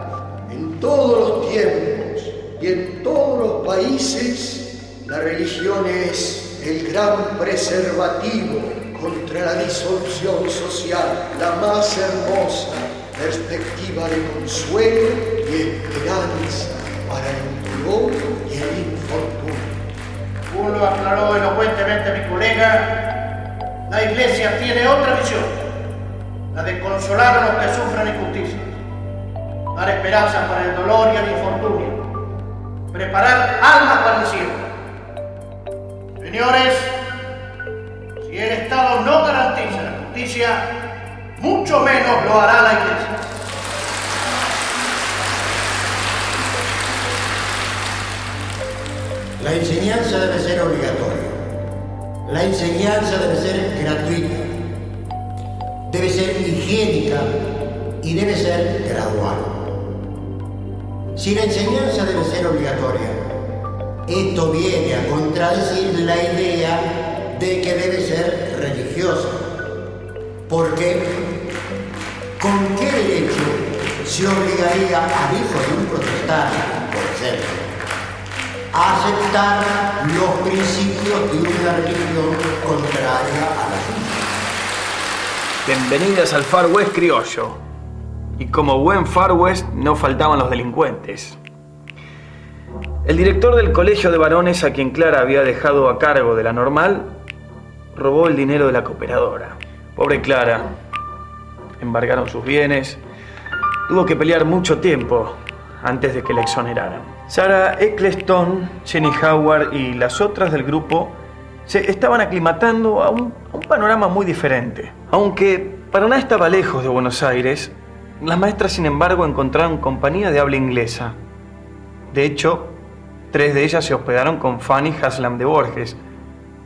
S4: En todos los tiempos y en todos los países, la religión es el gran preservativo contra la disolución social, la más hermosa perspectiva de consuelo y esperanza para el dolor y el infortunio.
S17: Según lo aclaró elocuentemente mi colega, la Iglesia tiene otra misión, la de consolar a los que sufren injusticia, dar esperanza para el dolor y el infortunio, preparar almas para el cielo. Señores, si el Estado no garantiza la justicia, mucho menos lo hará la Iglesia.
S7: La enseñanza debe ser obligatoria. La enseñanza debe ser gratuita. Debe ser higiénica y debe ser gradual. Si la enseñanza debe ser obligatoria, esto viene a contradecir la idea de que debe ser religiosa. Porque, ¿con qué derecho se obligaría al hijo de un protestante, por ejemplo, a aceptar los principios de una religión contraria a la suya?
S3: Bienvenidas al Far West criollo. Y como buen Far West, no faltaban los delincuentes. El director del colegio de varones, a quien Clara había dejado a cargo de la normal, robó el dinero de la cooperadora. Pobre Clara. Embargaron sus bienes. Tuvo que pelear mucho tiempo antes de que la exoneraran. Sarah Eccleston, Jenny Howard y las otras del grupo se estaban aclimatando a un panorama muy diferente. Aunque Paraná estaba lejos de Buenos Aires, las maestras, sin embargo, encontraron compañía de habla inglesa. De hecho, 3 de ellas se hospedaron con Fanny Haslam de Borges,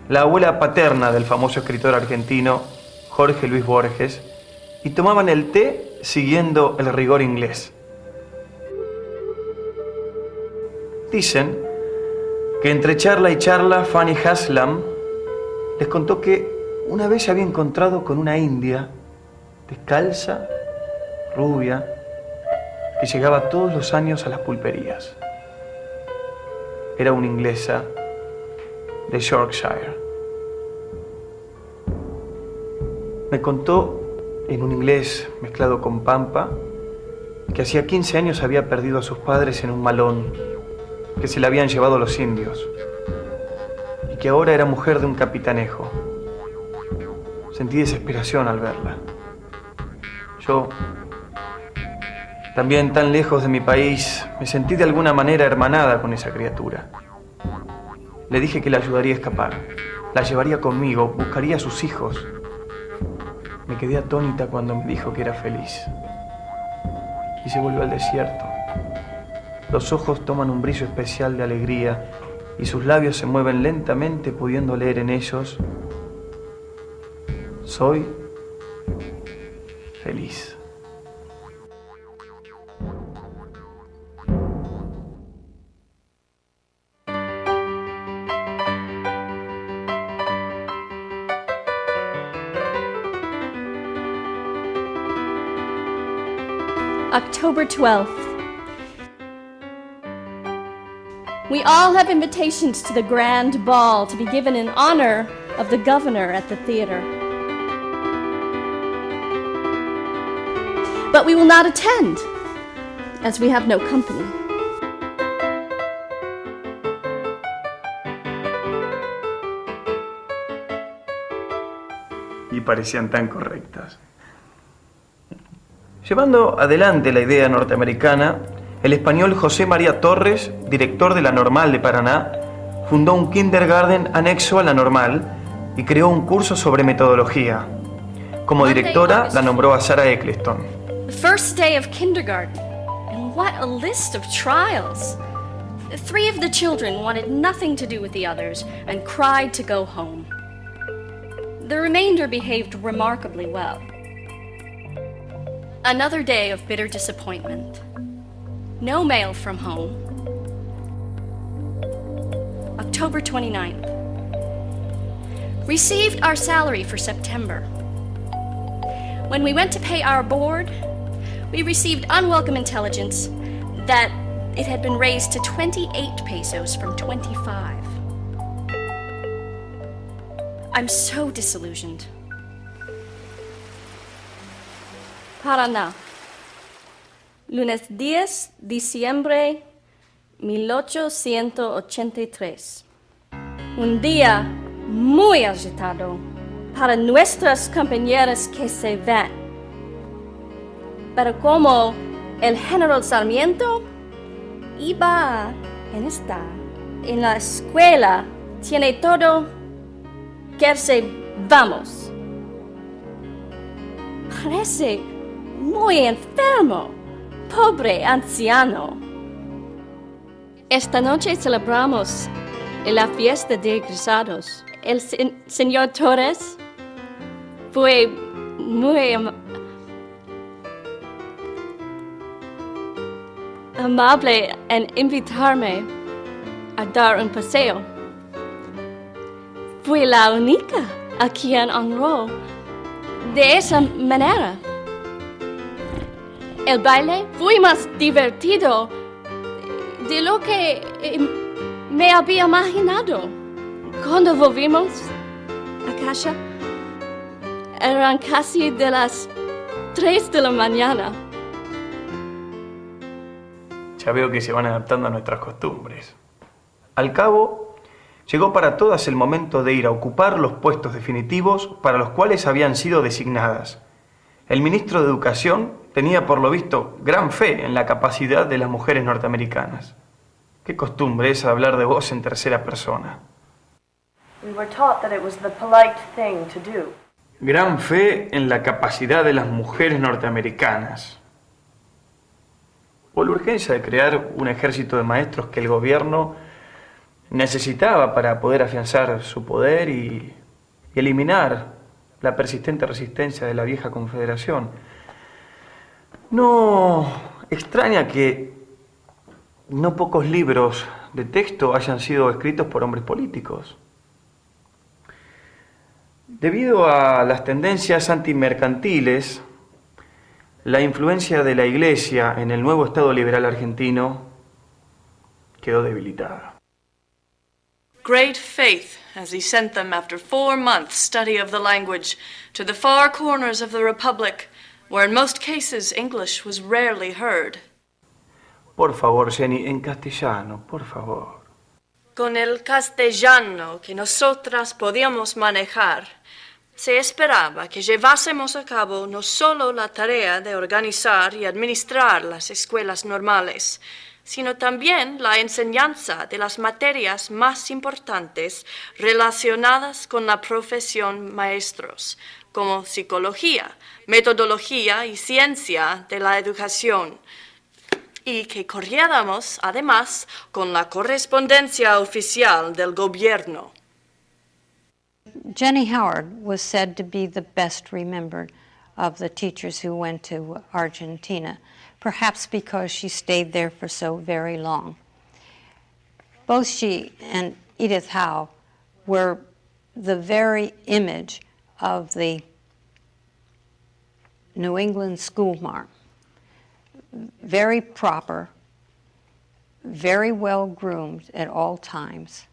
S3: la abuela paterna del famoso escritor argentino Jorge Luis Borges, y tomaban el té siguiendo el rigor inglés. Dicen que entre charla y charla, Fanny Haslam les contó que una vez se había encontrado con una india descalza, rubia, que llegaba todos los años a las pulperías. Era una inglesa de Yorkshire. Me contó, en un inglés mezclado con pampa, que hacía 15 años había perdido a sus padres en un malón, que se la habían llevado los indios, y que ahora era mujer de un capitanejo. Sentí desesperación al verla. Yo, también tan lejos de mi país, me sentí de alguna manera hermanada con esa criatura. Le dije que la ayudaría a escapar, la llevaría conmigo, buscaría a sus hijos. Me quedé atónita cuando me dijo que era feliz. Y se volvió al desierto. Los ojos toman un brillo especial de alegría y sus labios se mueven lentamente, pudiendo leer en ellos: soy feliz.
S2: October 12th. We all have invitations to the grand ball to be given in honor of the governor at the theater. But we will not attend, as we have no company.
S3: Y parecían tan correctas. Llevando adelante la idea norteamericana, el español José María Torres, director de la Normal de Paraná, fundó un kindergarten anexo a la normal y creó un curso sobre metodología. Como directora la nombró a Sarah Eccleston.
S2: The first day of kindergarten, and what a list of trials. 3 of the children wanted nothing to do with the others and cried to go home. The remainder behaved remarkably well. Another day of bitter disappointment. No mail from home. October 29th. Received our salary for September. When we went to pay our board, we received unwelcome intelligence that it had been raised to 28 pesos from 25. I'm so disillusioned. Paraná. Lunes 10 diciembre 1883. Un día muy agitado para nuestras compañeras que se van. Pero como el general Sarmiento iba en la escuela, tiene todo que vamos. Parece muy enfermo, pobre anciano. Esta noche celebramos la fiesta de egresados. El señor Torres fue muy amable en invitarme a dar un paseo. Fui la única a quien honró de esa manera. El baile fue más divertido de lo que me había imaginado. Cuando volvimos a casa, eran casi de las 3 de la mañana.
S3: Ya veo que se van adaptando a nuestras costumbres. Al cabo, llegó para todas el momento de ir a ocupar los puestos definitivos para los cuales habían sido designadas. El ministro de Educación tenía por lo visto gran fe en la capacidad de las mujeres norteamericanas. Qué costumbre es hablar de vos en tercera persona.
S23: We were taught that it was the polite thing to do.
S3: Gran fe en la capacidad de las mujeres norteamericanas. O la urgencia de crear un ejército de maestros que el gobierno necesitaba para poder afianzar su poder y eliminar la persistente resistencia de la vieja confederación. No extraña que no pocos libros de texto hayan sido escritos por hombres políticos. Debido a las tendencias antimercantiles, la influencia de la Iglesia en el nuevo Estado liberal argentino quedó debilitada.
S23: Great faith as he sent them after 4 months' study of the language to the far corners of the Republic, where in most cases English was rarely heard.
S3: Por favor, Jenny, en castellano, por favor.
S23: Con el castellano que nosotras podíamos manejar, se esperaba que llevásemos a cabo no solo la tarea de organizar y administrar las escuelas normales, sino también la enseñanza de las materias más importantes relacionadas con la profesión maestros, como psicología, metodología y ciencia de la educación, y que corriéramos además con la correspondencia oficial del gobierno.
S1: Jenny Howard was said to be the best remembered of the teachers who went to Argentina, perhaps because she stayed there for so very long. Both she and Edith Howe were the very image of the New England schoolmarm. Very proper, very well groomed at all times,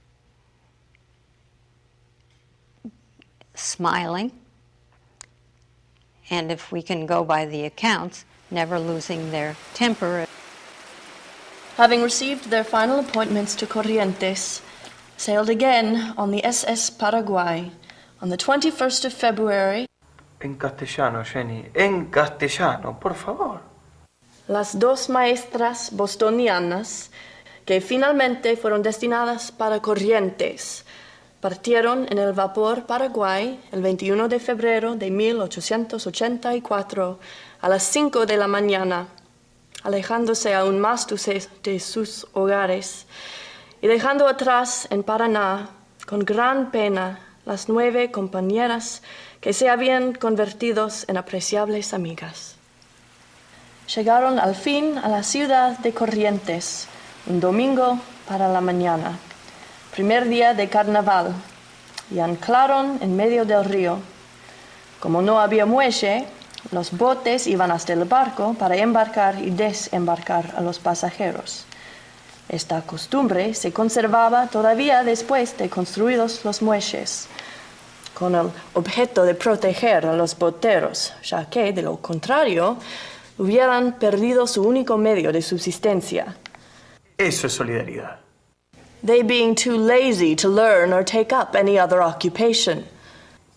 S1: smiling, and if we can go by the accounts, never losing their temper.
S23: Having received their final appointments to Corrientes, sailed again on the SS Paraguay on the 21st of February.
S3: En castellano, Jenny, en castellano, por favor.
S23: Las dos maestras bostonianas que finalmente fueron destinadas para Corrientes. Partieron en el vapor Paraguay el 21 de febrero de 1884 a las 5 de la mañana, alejándose aún más de sus hogares y dejando atrás en Paraná, con gran pena, las 9 compañeras que se habían convertido en apreciables amigas. Llegaron al fin a la ciudad de Corrientes, un domingo para la mañana, primer día de carnaval, y anclaron en medio del río. Como no había muelle, los botes iban hasta el barco para embarcar y desembarcar a los pasajeros. Esta costumbre se conservaba todavía después de construidos los muelles, con el objeto de proteger a los boteros, ya que, de lo contrario, hubieran perdido su único medio de subsistencia.
S3: Eso es solidaridad.
S23: They being too lazy to learn or take up any other occupation.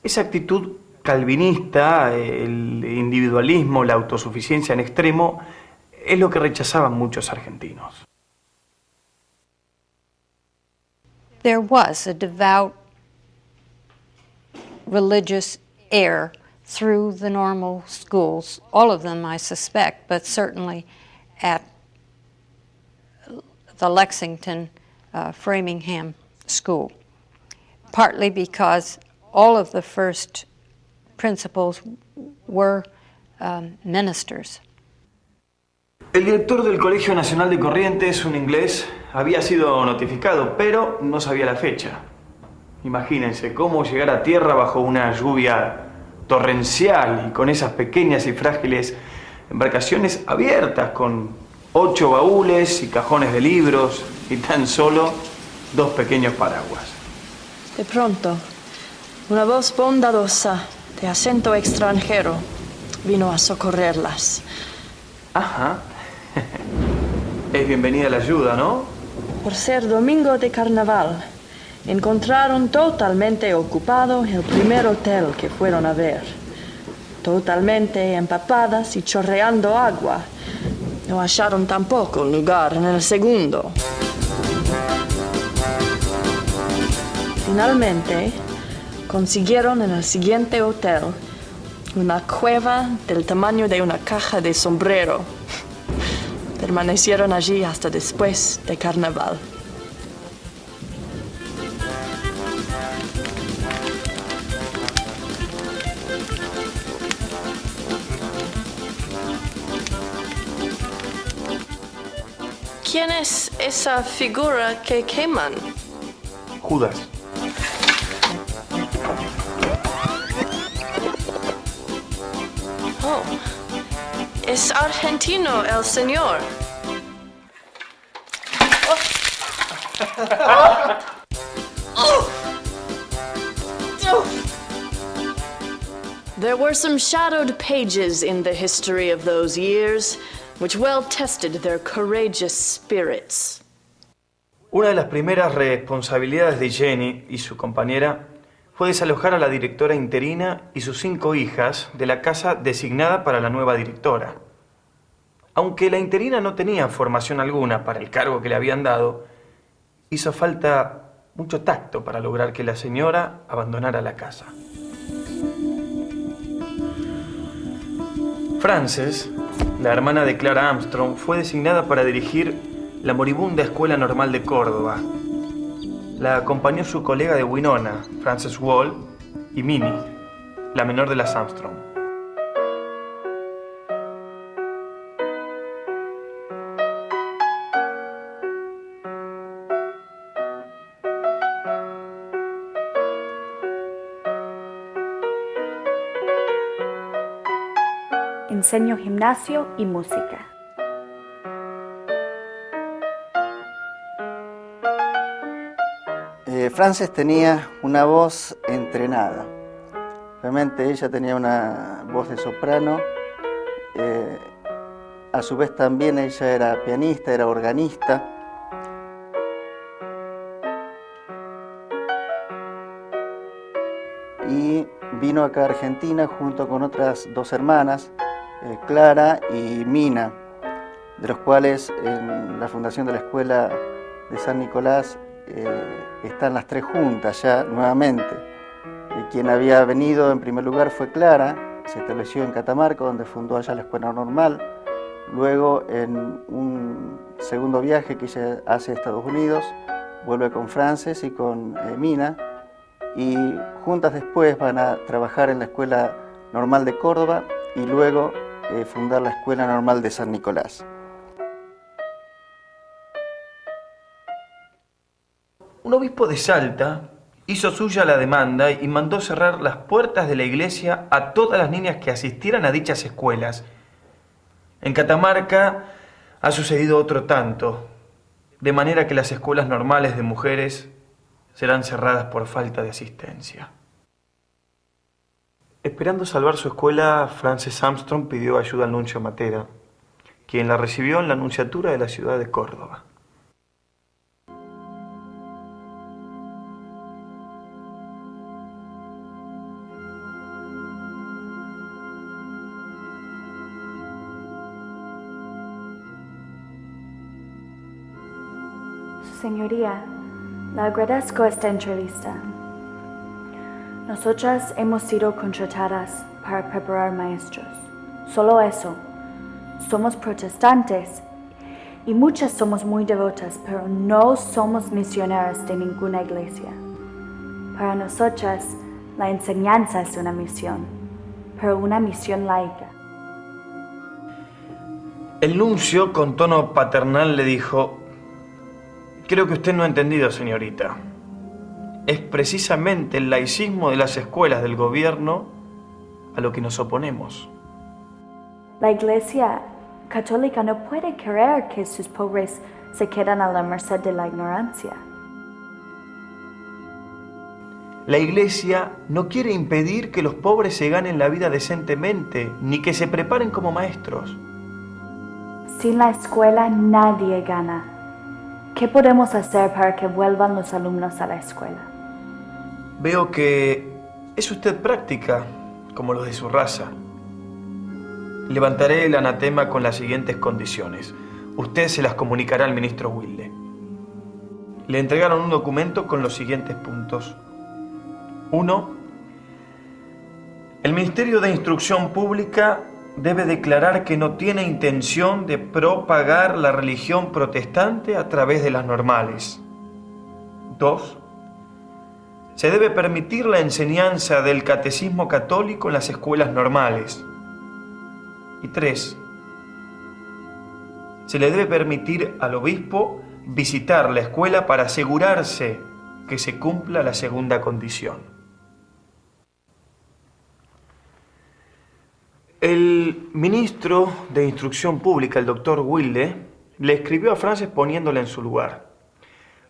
S3: Esa actitud calvinista, el individualismo, la autosuficiencia en extremo, es lo que rechazaban muchos argentinos.
S1: There was a devout religious air through the normal schools, all of them I suspect, but certainly at the Lexington Framingham School, partly because all of the first principals were ministers.
S3: El director del Colegio Nacional de Corrientes, un inglés, había sido notificado, pero no sabía la fecha. Imagínense cómo llegar a tierra bajo una lluvia torrencial y con esas pequeñas y frágiles embarcaciones abiertas con 8 baúles y cajones de libros y tan solo 2 pequeños paraguas.
S23: De pronto, una voz bondadosa de acento extranjero vino a socorrerlas.
S3: Ajá. Es bienvenida la ayuda, ¿no?
S23: Por ser domingo de carnaval, encontraron totalmente ocupado el primer hotel que fueron a ver. Totalmente empapadas y chorreando agua. No hallaron tampoco lugar en el segundo. Finalmente, consiguieron en el siguiente hotel una cueva del tamaño de una caja de sombrero. Permanecieron allí hasta después de carnaval. ¿Quién es esa figura que queman?
S3: Judas.
S23: Oh, es argentino el señor. There were some shadowed pages in the history of those years which well tested their courageous spirits.
S3: Una de las primeras responsabilidades de Jenny y su compañera fue desalojar a la directora interina y sus 5 hijas de la casa designada para la nueva directora. Aunque la interina no tenía formación alguna para el cargo que le habían dado, hizo falta mucho tacto para lograr que la señora abandonara la casa. Frances, la hermana de Clara Armstrong, fue designada para dirigir la moribunda Escuela Normal de Córdoba. La acompañó su colega de Winona, Frances Wall, y Minnie, la menor de las Armstrong.
S6: Enseño gimnasio y música.
S11: Frances tenía una voz entrenada. Realmente ella tenía una voz de soprano. A su vez también ella era pianista, era organista. Y vino acá a Argentina junto con otras 2 hermanas, Clara y Mina, de los cuales en la fundación de la escuela de San Nicolás están las tres juntas ya nuevamente. Quien había venido en primer lugar fue Clara, se estableció en Catamarca, donde fundó allá la escuela normal. Luego, en un segundo viaje que ella hace a Estados Unidos, vuelve con Frances y con Mina, y juntas después van a trabajar en la Escuela Normal de Córdoba y luego fundar la Escuela Normal de San Nicolás.
S3: Un obispo de Salta hizo suya la demanda y mandó cerrar las puertas de la iglesia a todas las niñas que asistieran a dichas escuelas. En Catamarca ha sucedido otro tanto, de manera que las escuelas normales de mujeres serán cerradas por falta de asistencia. Esperando salvar su escuela, Frances Armstrong pidió ayuda al nuncio Matera, quien la recibió en la nunciatura de la ciudad de Córdoba.
S6: Señoría, le agradezco esta entrevista. Nosotras hemos sido contratadas para preparar maestros. Solo eso. Somos protestantes y muchas somos muy devotas, pero no somos misioneras de ninguna iglesia. Para nosotras, la enseñanza es una misión, pero una misión laica.
S3: El nuncio, con tono paternal, le dijo: creo que usted no ha entendido, señorita. Es precisamente el laicismo de las escuelas del gobierno a lo que nos oponemos.
S6: La Iglesia católica no puede querer que sus pobres se queden a la merced de la ignorancia.
S3: La Iglesia no quiere impedir que los pobres se ganen la vida decentemente, ni que se preparen como maestros.
S6: Sin la escuela nadie gana. ¿Qué podemos hacer para que vuelvan los alumnos a la escuela?
S3: Veo que es usted práctica, como los de su raza. Levantaré el anatema con las siguientes condiciones. Usted se las comunicará al ministro Wilde. Le entregaron un documento con los siguientes puntos. 1. El Ministerio de Instrucción Pública debe declarar que no tiene intención de propagar la religión protestante a través de las normales. 2. Se debe permitir la enseñanza del catecismo católico en las escuelas normales. Y 3. Se le debe permitir al obispo visitar la escuela para asegurarse que se cumpla la segunda condición. El ministro de Instrucción Pública, el doctor Wilde, le escribió a Frances poniéndola en su lugar.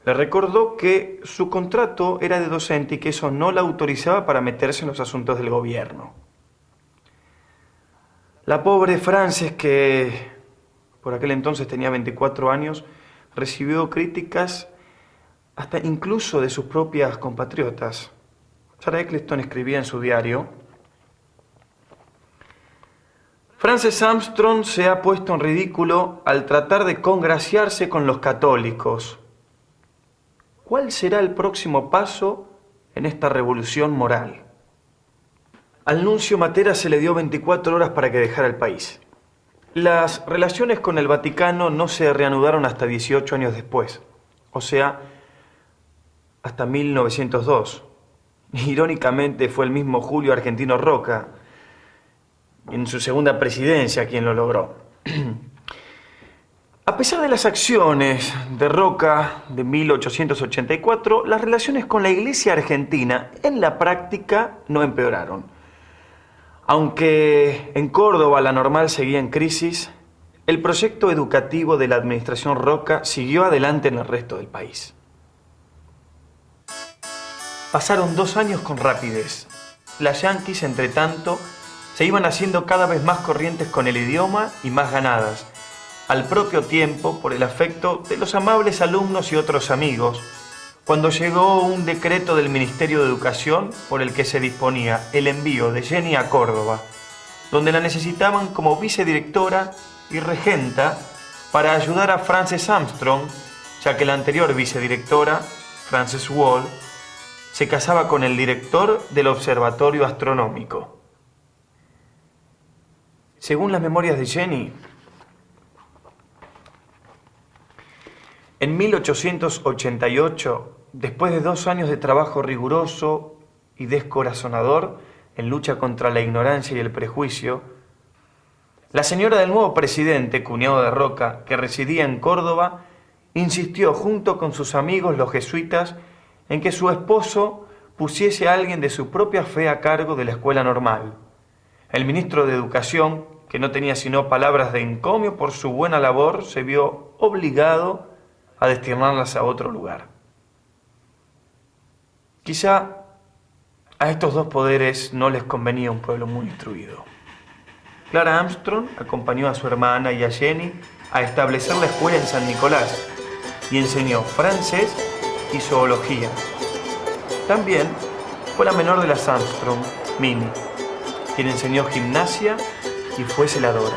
S3: Le recordó que su contrato era de docente y que eso no la autorizaba para meterse en los asuntos del gobierno. La pobre Frances, que por aquel entonces tenía 24 años, recibió críticas hasta incluso de sus propias compatriotas. Sarah Eccleston escribía en su diario: Frances Armstrong se ha puesto en ridículo al tratar de congraciarse con los católicos. ¿Cuál será el próximo paso en esta revolución moral? Al nuncio Matera se le dio 24 horas para que dejara el país. Las relaciones con el Vaticano no se reanudaron hasta 18 años después, o sea, hasta 1902. Irónicamente fue el mismo Julio Argentino Roca, en su segunda presidencia, quien lo logró. A pesar de las acciones de Roca de 1884, las relaciones con la Iglesia argentina en la práctica no empeoraron. Aunque en Córdoba la normal seguía en crisis, el proyecto educativo de la administración Roca siguió adelante en el resto del país. Pasaron 2 años con rapidez. Las yanquis, entre tanto, se iban haciendo cada vez más corrientes con el idioma y más ganadas, al propio tiempo por el afecto de los amables alumnos y otros amigos, cuando llegó un decreto del Ministerio de Educación por el que se disponía el envío de Jenny a Córdoba, donde la necesitaban como vicedirectora y regenta para ayudar a Frances Armstrong, ya que la anterior vicedirectora, Frances Wall, se casaba con el director del Observatorio Astronómico. Según las memorias de Jenny, en 1888, después de 2 años de trabajo riguroso y descorazonador en lucha contra la ignorancia y el prejuicio, la señora del nuevo presidente, cuñado de Roca, que residía en Córdoba, insistió junto con sus amigos los jesuitas en que su esposo pusiese a alguien de su propia fe a cargo de la escuela normal. El ministro de Educación, que no tenía sino palabras de encomio por su buena labor, se vio obligado a destinarlas a otro lugar. Quizá a estos dos poderes no les convenía un pueblo muy instruido. Clara Armstrong acompañó a su hermana y a Jenny a establecer la escuela en San Nicolás y enseñó francés y zoología. También fue la menor de las Armstrong, Minnie, quien enseñó gimnasia y fue celadora.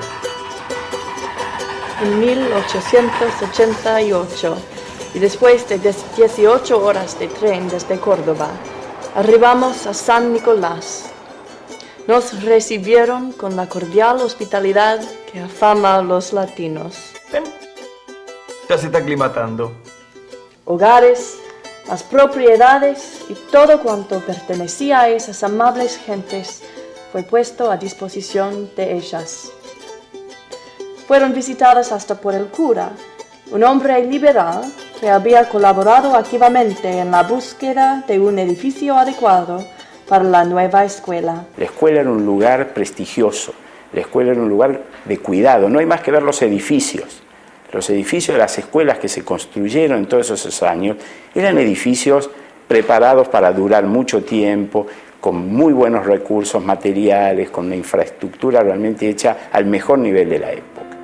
S23: En 1888, y después de 18 horas de tren desde Córdoba, arribamos a San Nicolás. Nos recibieron con la cordial hospitalidad que afama a los latinos.
S3: Ya se está aclimatando.
S23: Hogares, las propiedades y todo cuanto pertenecía a esas amables gentes fue puesto a disposición de ellas. Fueron visitadas hasta por el cura, un hombre liberal que había colaborado activamente en la búsqueda de un edificio adecuado para la nueva escuela.
S8: La escuela era un lugar prestigioso, la escuela era un lugar de cuidado, no hay más que ver los edificios. Los edificios de las escuelas que se construyeron en todos esos años eran edificios preparados para durar mucho tiempo, con muy buenos recursos materiales, con una infraestructura realmente hecha al mejor nivel de la época.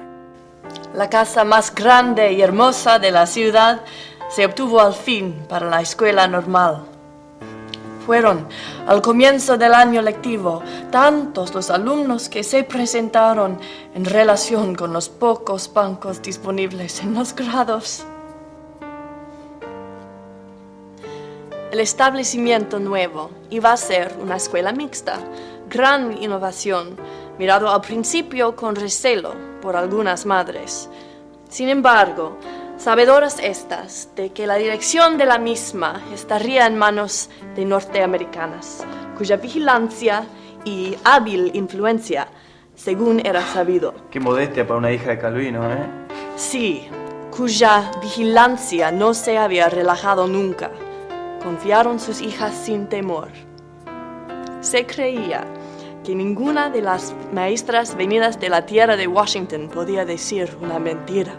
S23: La casa más grande y hermosa de la ciudad se obtuvo al fin para la escuela normal. Fueron, al comienzo del año lectivo, tantos los alumnos que se presentaron en relación con los pocos bancos disponibles en los grados. El establecimiento nuevo iba a ser una escuela mixta, gran innovación, mirado al principio con recelo por algunas madres. Sin embargo, sabedoras estas de que la dirección de la misma estaría en manos de norteamericanas, cuya vigilancia y hábil influencia, según era sabido.
S3: Qué modestia para una hija de Calvino, ¿eh?
S23: Sí, cuya vigilancia no se había relajado nunca. Confiaron sus hijas sin temor. Se creía que ninguna de las maestras venidas de la tierra de Washington podía decir una mentira.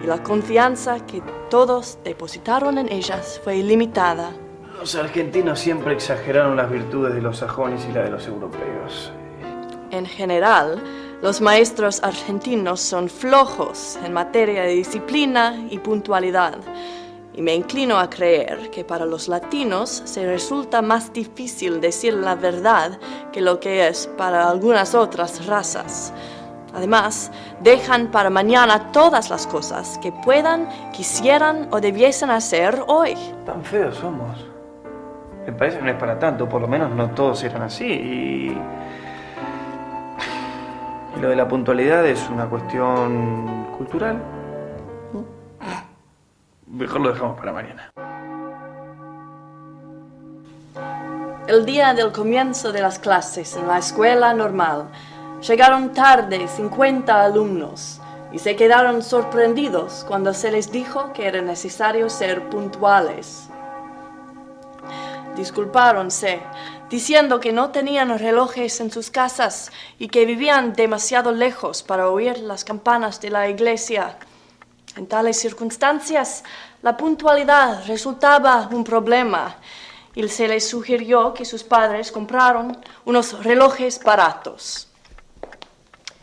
S23: Y la confianza que todos depositaron en ellas fue ilimitada.
S3: Los argentinos siempre exageraron las virtudes de los sajones y la de los europeos.
S23: En general, los maestros argentinos son flojos en materia de disciplina y puntualidad. Y me inclino a creer que para los latinos se resulta más difícil decir la verdad que lo que es para algunas otras razas. Además, dejan para mañana todas las cosas que puedan, quisieran o debiesen hacer hoy.
S3: Tan feos somos. Me parece que no es para tanto, por lo menos no todos eran así. Y lo de la puntualidad es una cuestión cultural. Mejor lo dejamos para mañana.
S23: El día del comienzo de las clases en la escuela normal, llegaron tarde 50 alumnos y se quedaron sorprendidos cuando se les dijo que era necesario ser puntuales. Disculpáronse, diciendo que no tenían relojes en sus casas y que vivían demasiado lejos para oír las campanas de la iglesia. En tales circunstancias, la puntualidad resultaba un problema y se les sugirió que sus padres compraron unos relojes baratos.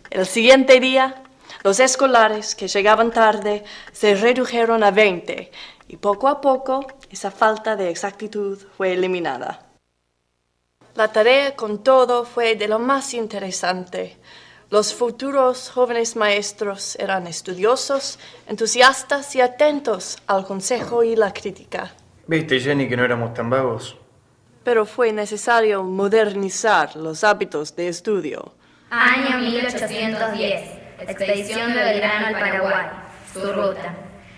S23: El siguiente día, los escolares que llegaban tarde se redujeron a 20 y poco a poco esa falta de exactitud fue eliminada. La tarea con todo fue de lo más interesante. Los futuros jóvenes maestros eran estudiosos, entusiastas y atentos al consejo y la crítica.
S3: ¿Viste, Jenny, que no éramos tan vagos?
S23: Pero fue necesario modernizar los hábitos de estudio.
S19: Año 1810. Expedición de Belgrano al Paraguay. Su ruta.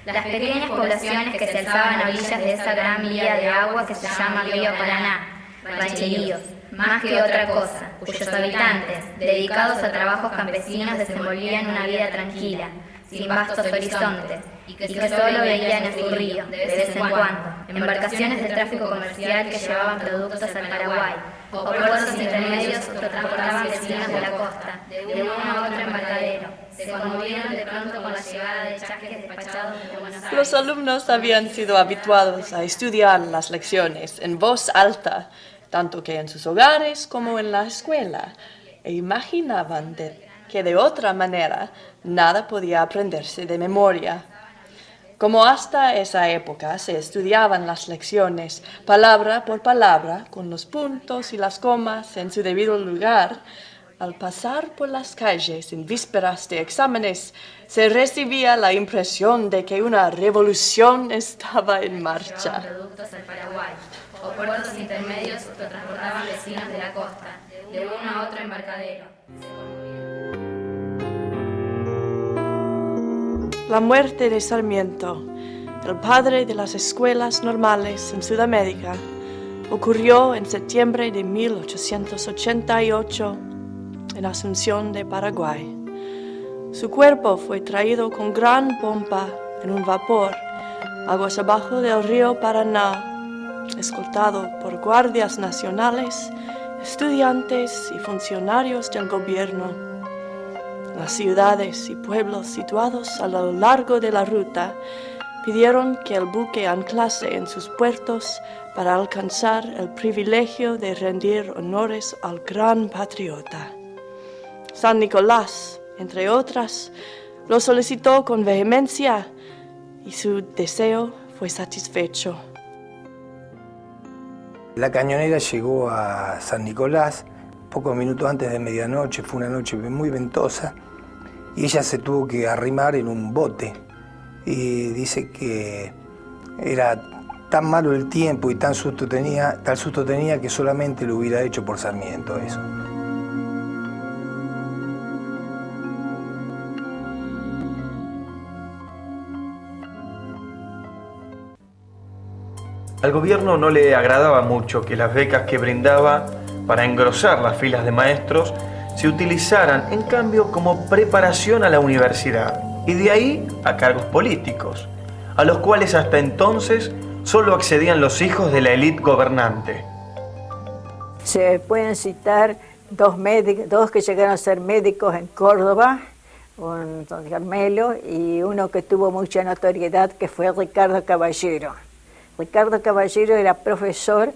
S19: Las pequeñas poblaciones que se alzaban a orillas de esa gran vía de agua que se llama Río Paraná, rancheríos, más que otra cosa, cuyos habitantes, dedicados a trabajos campesinos, desenvolvían una vida tranquila, sin vastos horizontes, y que solo veían en su río, de vez en cuando, embarcaciones de tráfico comercial que llevaban productos al Paraguay, o puertos intermedios que transportaban vecinos de la costa, de uno a otro embarcadero. Se conmovieron de pronto con la llegada de chasques despachados desde Buenos Aires.
S23: Los alumnos habían sido habituados a estudiar las lecciones en voz alta, tanto que en sus hogares como en la escuela, e imaginaban que de otra manera nada podía aprenderse de memoria. Como hasta esa época se estudiaban las lecciones palabra por palabra, con los puntos y las comas en su debido lugar, al pasar por las calles en vísperas de exámenes, se recibía la impresión de que una revolución estaba en marcha.
S19: Productos al Paraguay, o puertos intermedios que transportaban vecinos de la costa, de uno a otro embarcadero.
S23: La muerte de Sarmiento, el padre de las escuelas normales en Sudamérica, ocurrió en septiembre de 1888 en Asunción de Paraguay. Su cuerpo fue traído con gran pompa en un vapor, aguas abajo del río Paraná, escoltado por guardias nacionales, estudiantes y funcionarios del gobierno. Las ciudades y pueblos situados a lo largo de la ruta pidieron que el buque anclase en sus puertos para alcanzar el privilegio de rendir honores al gran patriota. San Nicolás, entre otras, lo solicitó con vehemencia y su deseo fue satisfecho.
S10: La cañonera llegó a San Nicolás pocos minutos antes de medianoche, fue una noche muy ventosa, y ella se tuvo que arrimar en un bote. Y dice que era tan malo el tiempo y tal susto tenía que solamente lo hubiera hecho por Sarmiento eso.
S3: Al gobierno no le agradaba mucho que las becas que brindaba para engrosar las filas de maestros se utilizaran, en cambio, como preparación a la universidad, y de ahí a cargos políticos, a los cuales hasta entonces solo accedían los hijos de la élite gobernante.
S5: Se pueden citar dos que llegaron a ser médicos en Córdoba, un don Carmelo, y uno que tuvo mucha notoriedad, que fue Ricardo Caballero. Ricardo Caballero era profesor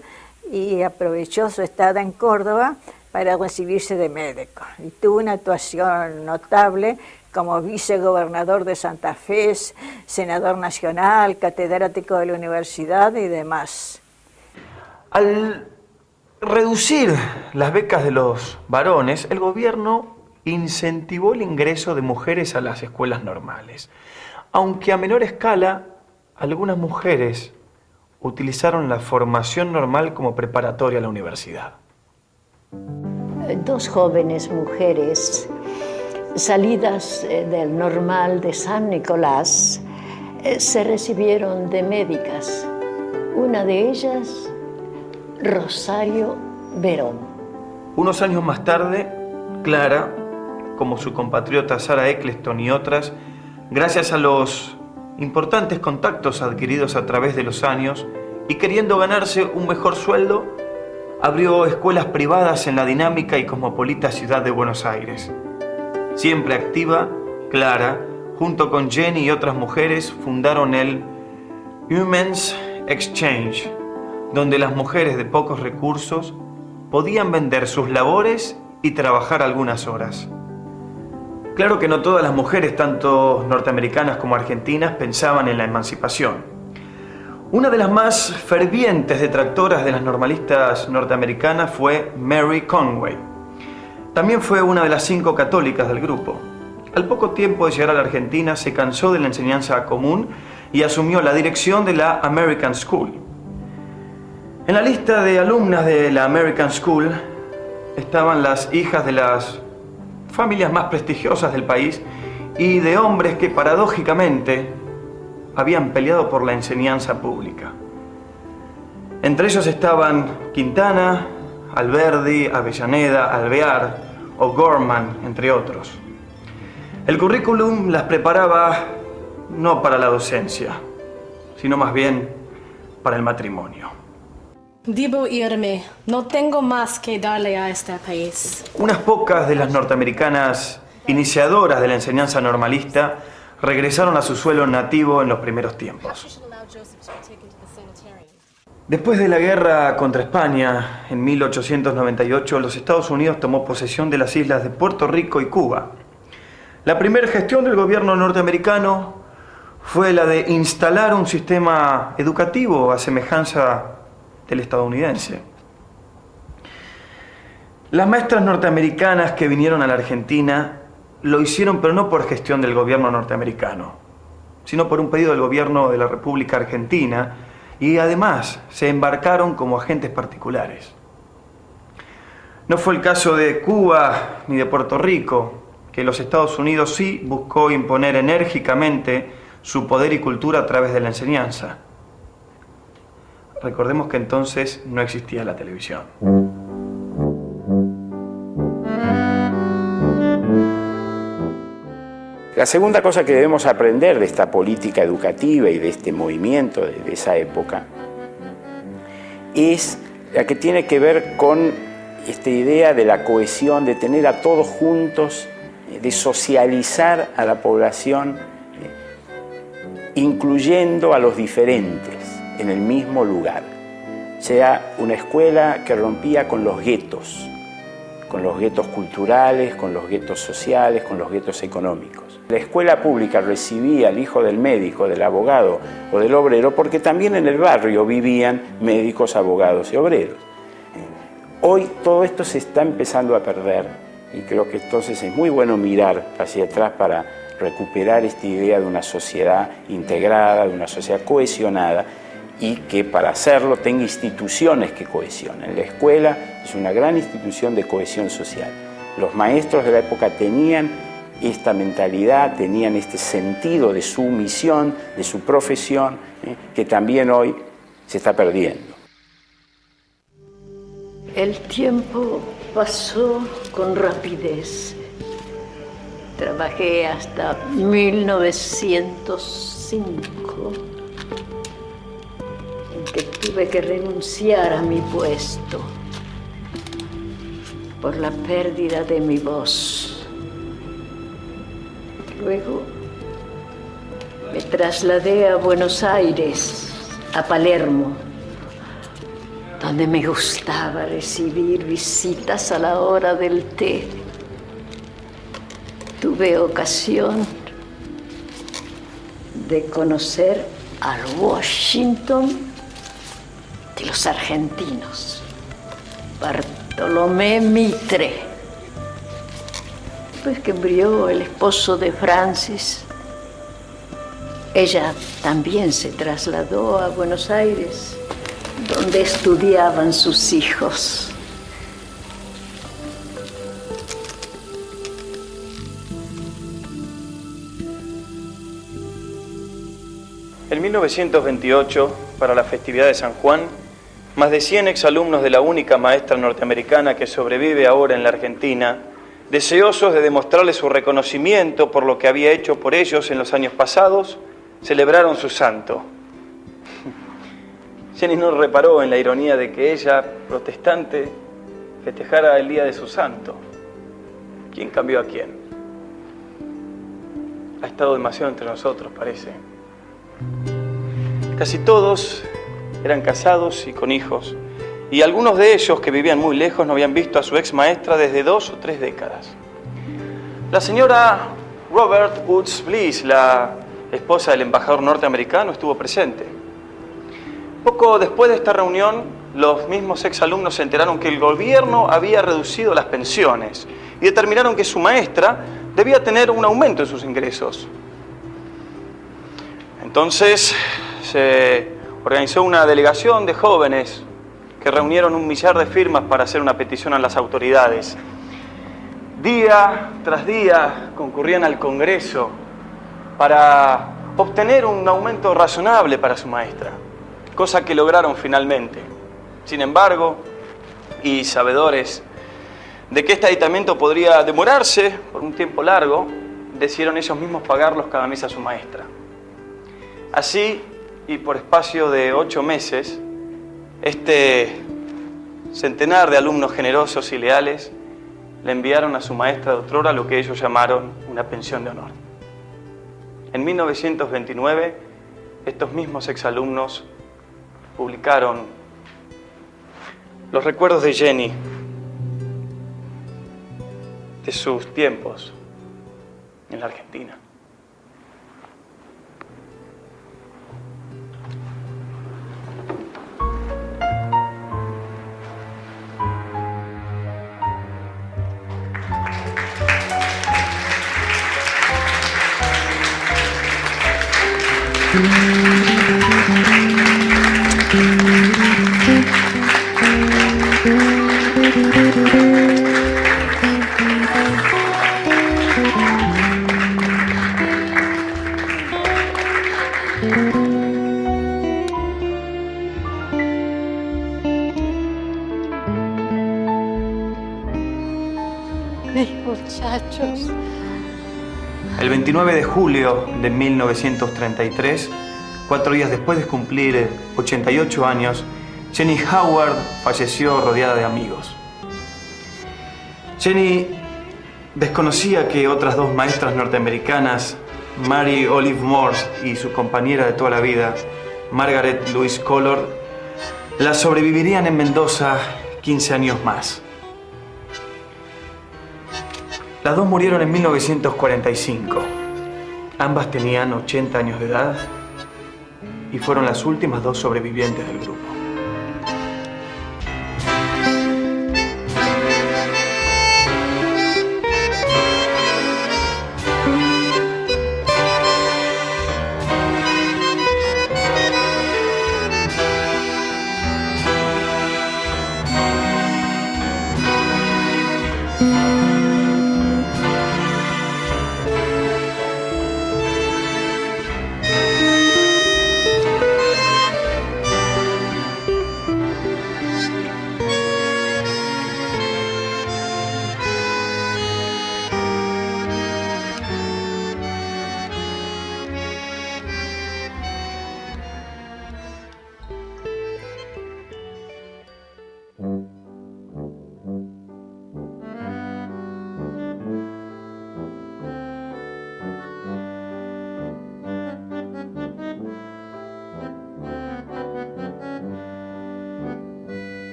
S5: y aprovechó su estada en Córdoba para recibirse de médico. Y tuvo una actuación notable como vicegobernador de Santa Fe, senador nacional, catedrático de la universidad y demás.
S3: Al reducir las becas de los varones, el gobierno incentivó el ingreso de mujeres a las escuelas normales, aunque a menor escala, algunas mujeres utilizaron la formación normal como preparatoria a la universidad.
S12: Dos jóvenes mujeres salidas del normal de San Nicolás se recibieron de médicas. Una de ellas, Rosario Verón.
S3: Unos años más tarde, Clara, como su compatriota Sarah Eccleston y otras, gracias a los importantes contactos adquiridos a través de los años y queriendo ganarse un mejor sueldo, abrió escuelas privadas en la dinámica y cosmopolita ciudad de Buenos Aires. Siempre activa, Clara, junto con Jenny y otras mujeres, fundaron el Women's Exchange, donde las mujeres de pocos recursos podían vender sus labores y trabajar algunas horas. Claro que no todas las mujeres, tanto norteamericanas como argentinas, pensaban en la emancipación. Una de las más fervientes detractoras de las normalistas norteamericanas fue Mary Conway. También fue una de las 5 católicas del grupo. Al poco tiempo de llegar a la Argentina, se cansó de la enseñanza común y asumió la dirección de la American School. En la lista de alumnas de la American School estaban las hijas de las familias más prestigiosas del país y de hombres que paradójicamente habían peleado por la enseñanza pública. Entre ellos estaban Quintana, Alberdi, Avellaneda, Alvear, O'Gorman, entre otros. El currículum las preparaba no para la docencia, sino más bien para el matrimonio.
S15: Debo irme. No tengo más que darle a este país.
S3: Unas pocas de las norteamericanas iniciadoras de la enseñanza normalista regresaron a su suelo nativo en los primeros tiempos. Después de la guerra contra España, en 1898, los Estados Unidos tomó posesión de las islas de Puerto Rico y Cuba. La primera gestión del gobierno norteamericano fue la de instalar un sistema educativo a semejanza del estadounidense. Las maestras norteamericanas que vinieron a la Argentina lo hicieron, pero no por gestión del gobierno norteamericano, sino por un pedido del gobierno de la República Argentina, y además se embarcaron como agentes particulares. No fue el caso de Cuba ni de Puerto Rico, que los Estados Unidos sí buscó imponer enérgicamente su poder y cultura a través de la enseñanza. Recordemos que entonces no existía la televisión.
S8: La segunda cosa que debemos aprender de esta política educativa y de este movimiento de esa época es la que tiene que ver con esta idea de la cohesión, de tener a todos juntos, de socializar a la población, incluyendo a los diferentes en el mismo lugar. Sea una escuela que rompía con los guetos culturales, con los guetos sociales, con los guetos económicos. La escuela pública recibía al hijo del médico, del abogado o del obrero, porque también en el barrio vivían médicos, abogados y obreros. Hoy todo esto se está empezando a perder y creo que entonces es muy bueno mirar hacia atrás para recuperar esta idea de una sociedad integrada, de una sociedad cohesionada, y que para hacerlo tenga instituciones que cohesionen. La escuela es una gran institución de cohesión social. Los maestros de la época tenían esta mentalidad, tenían este sentido de su misión, de su profesión, que también hoy se está perdiendo.
S12: El tiempo pasó con rapidez. Trabajé hasta 1905, en que tuve que renunciar a mi puesto por la pérdida de mi voz. Luego me trasladé a Buenos Aires, a Palermo, donde me gustaba recibir visitas a la hora del té. Tuve ocasión de conocer al Washington de los argentinos, Bartolomé Mitre. Después que murió el esposo de Francis, ella también se trasladó a Buenos Aires, donde estudiaban sus hijos.
S3: En 1928, para la festividad de San Juan, más de 100 exalumnos de la única maestra norteamericana que sobrevive ahora en la Argentina, deseosos de demostrarle su reconocimiento por lo que había hecho por ellos en los años pasados, celebraron su santo. Jenny no reparó en la ironía de que ella, protestante, festejara el día de su santo. ¿Quién cambió a quién? Ha estado demasiado entre nosotros, parece. Casi todos eran casados y con hijos, y algunos de ellos que vivían muy lejos no habían visto a su ex maestra desde 2 o 3 décadas. La señora Robert Woods Bliss, la esposa del embajador norteamericano, estuvo presente. Poco después de esta reunión, los mismos exalumnos se enteraron que el gobierno había reducido las pensiones y determinaron que su maestra debía tener un aumento en sus ingresos. Entonces se organizó una delegación de jóvenes que reunieron 1 millar de firmas para hacer una petición a las autoridades. Día tras día concurrían al Congreso para obtener un aumento razonable para su maestra, cosa que lograron finalmente. Sin embargo, y sabedores de que este aditamento podría demorarse por un tiempo largo, decidieron ellos mismos pagarlos cada mes a su maestra. Así, y por espacio de 8 meses, este centenar de alumnos generosos y leales le enviaron a su maestra de otrora lo que ellos llamaron una pensión de honor. En 1929, estos mismos exalumnos publicaron los recuerdos de Jenny, de sus tiempos en la Argentina.
S1: Mis muchachos.
S3: El 29 de julio de 1933, 4 días después de cumplir 88 años, Jenny Howard falleció rodeada de amigos. Jenny desconocía que otras 2 maestras norteamericanas, Mary Olive Morse y su compañera de toda la vida, Margaret Louise Collor, la sobrevivirían en Mendoza 15 años más. Las 2 murieron en 1945. Ambas tenían 80 años de edad y fueron las últimas 2 sobrevivientes del grupo.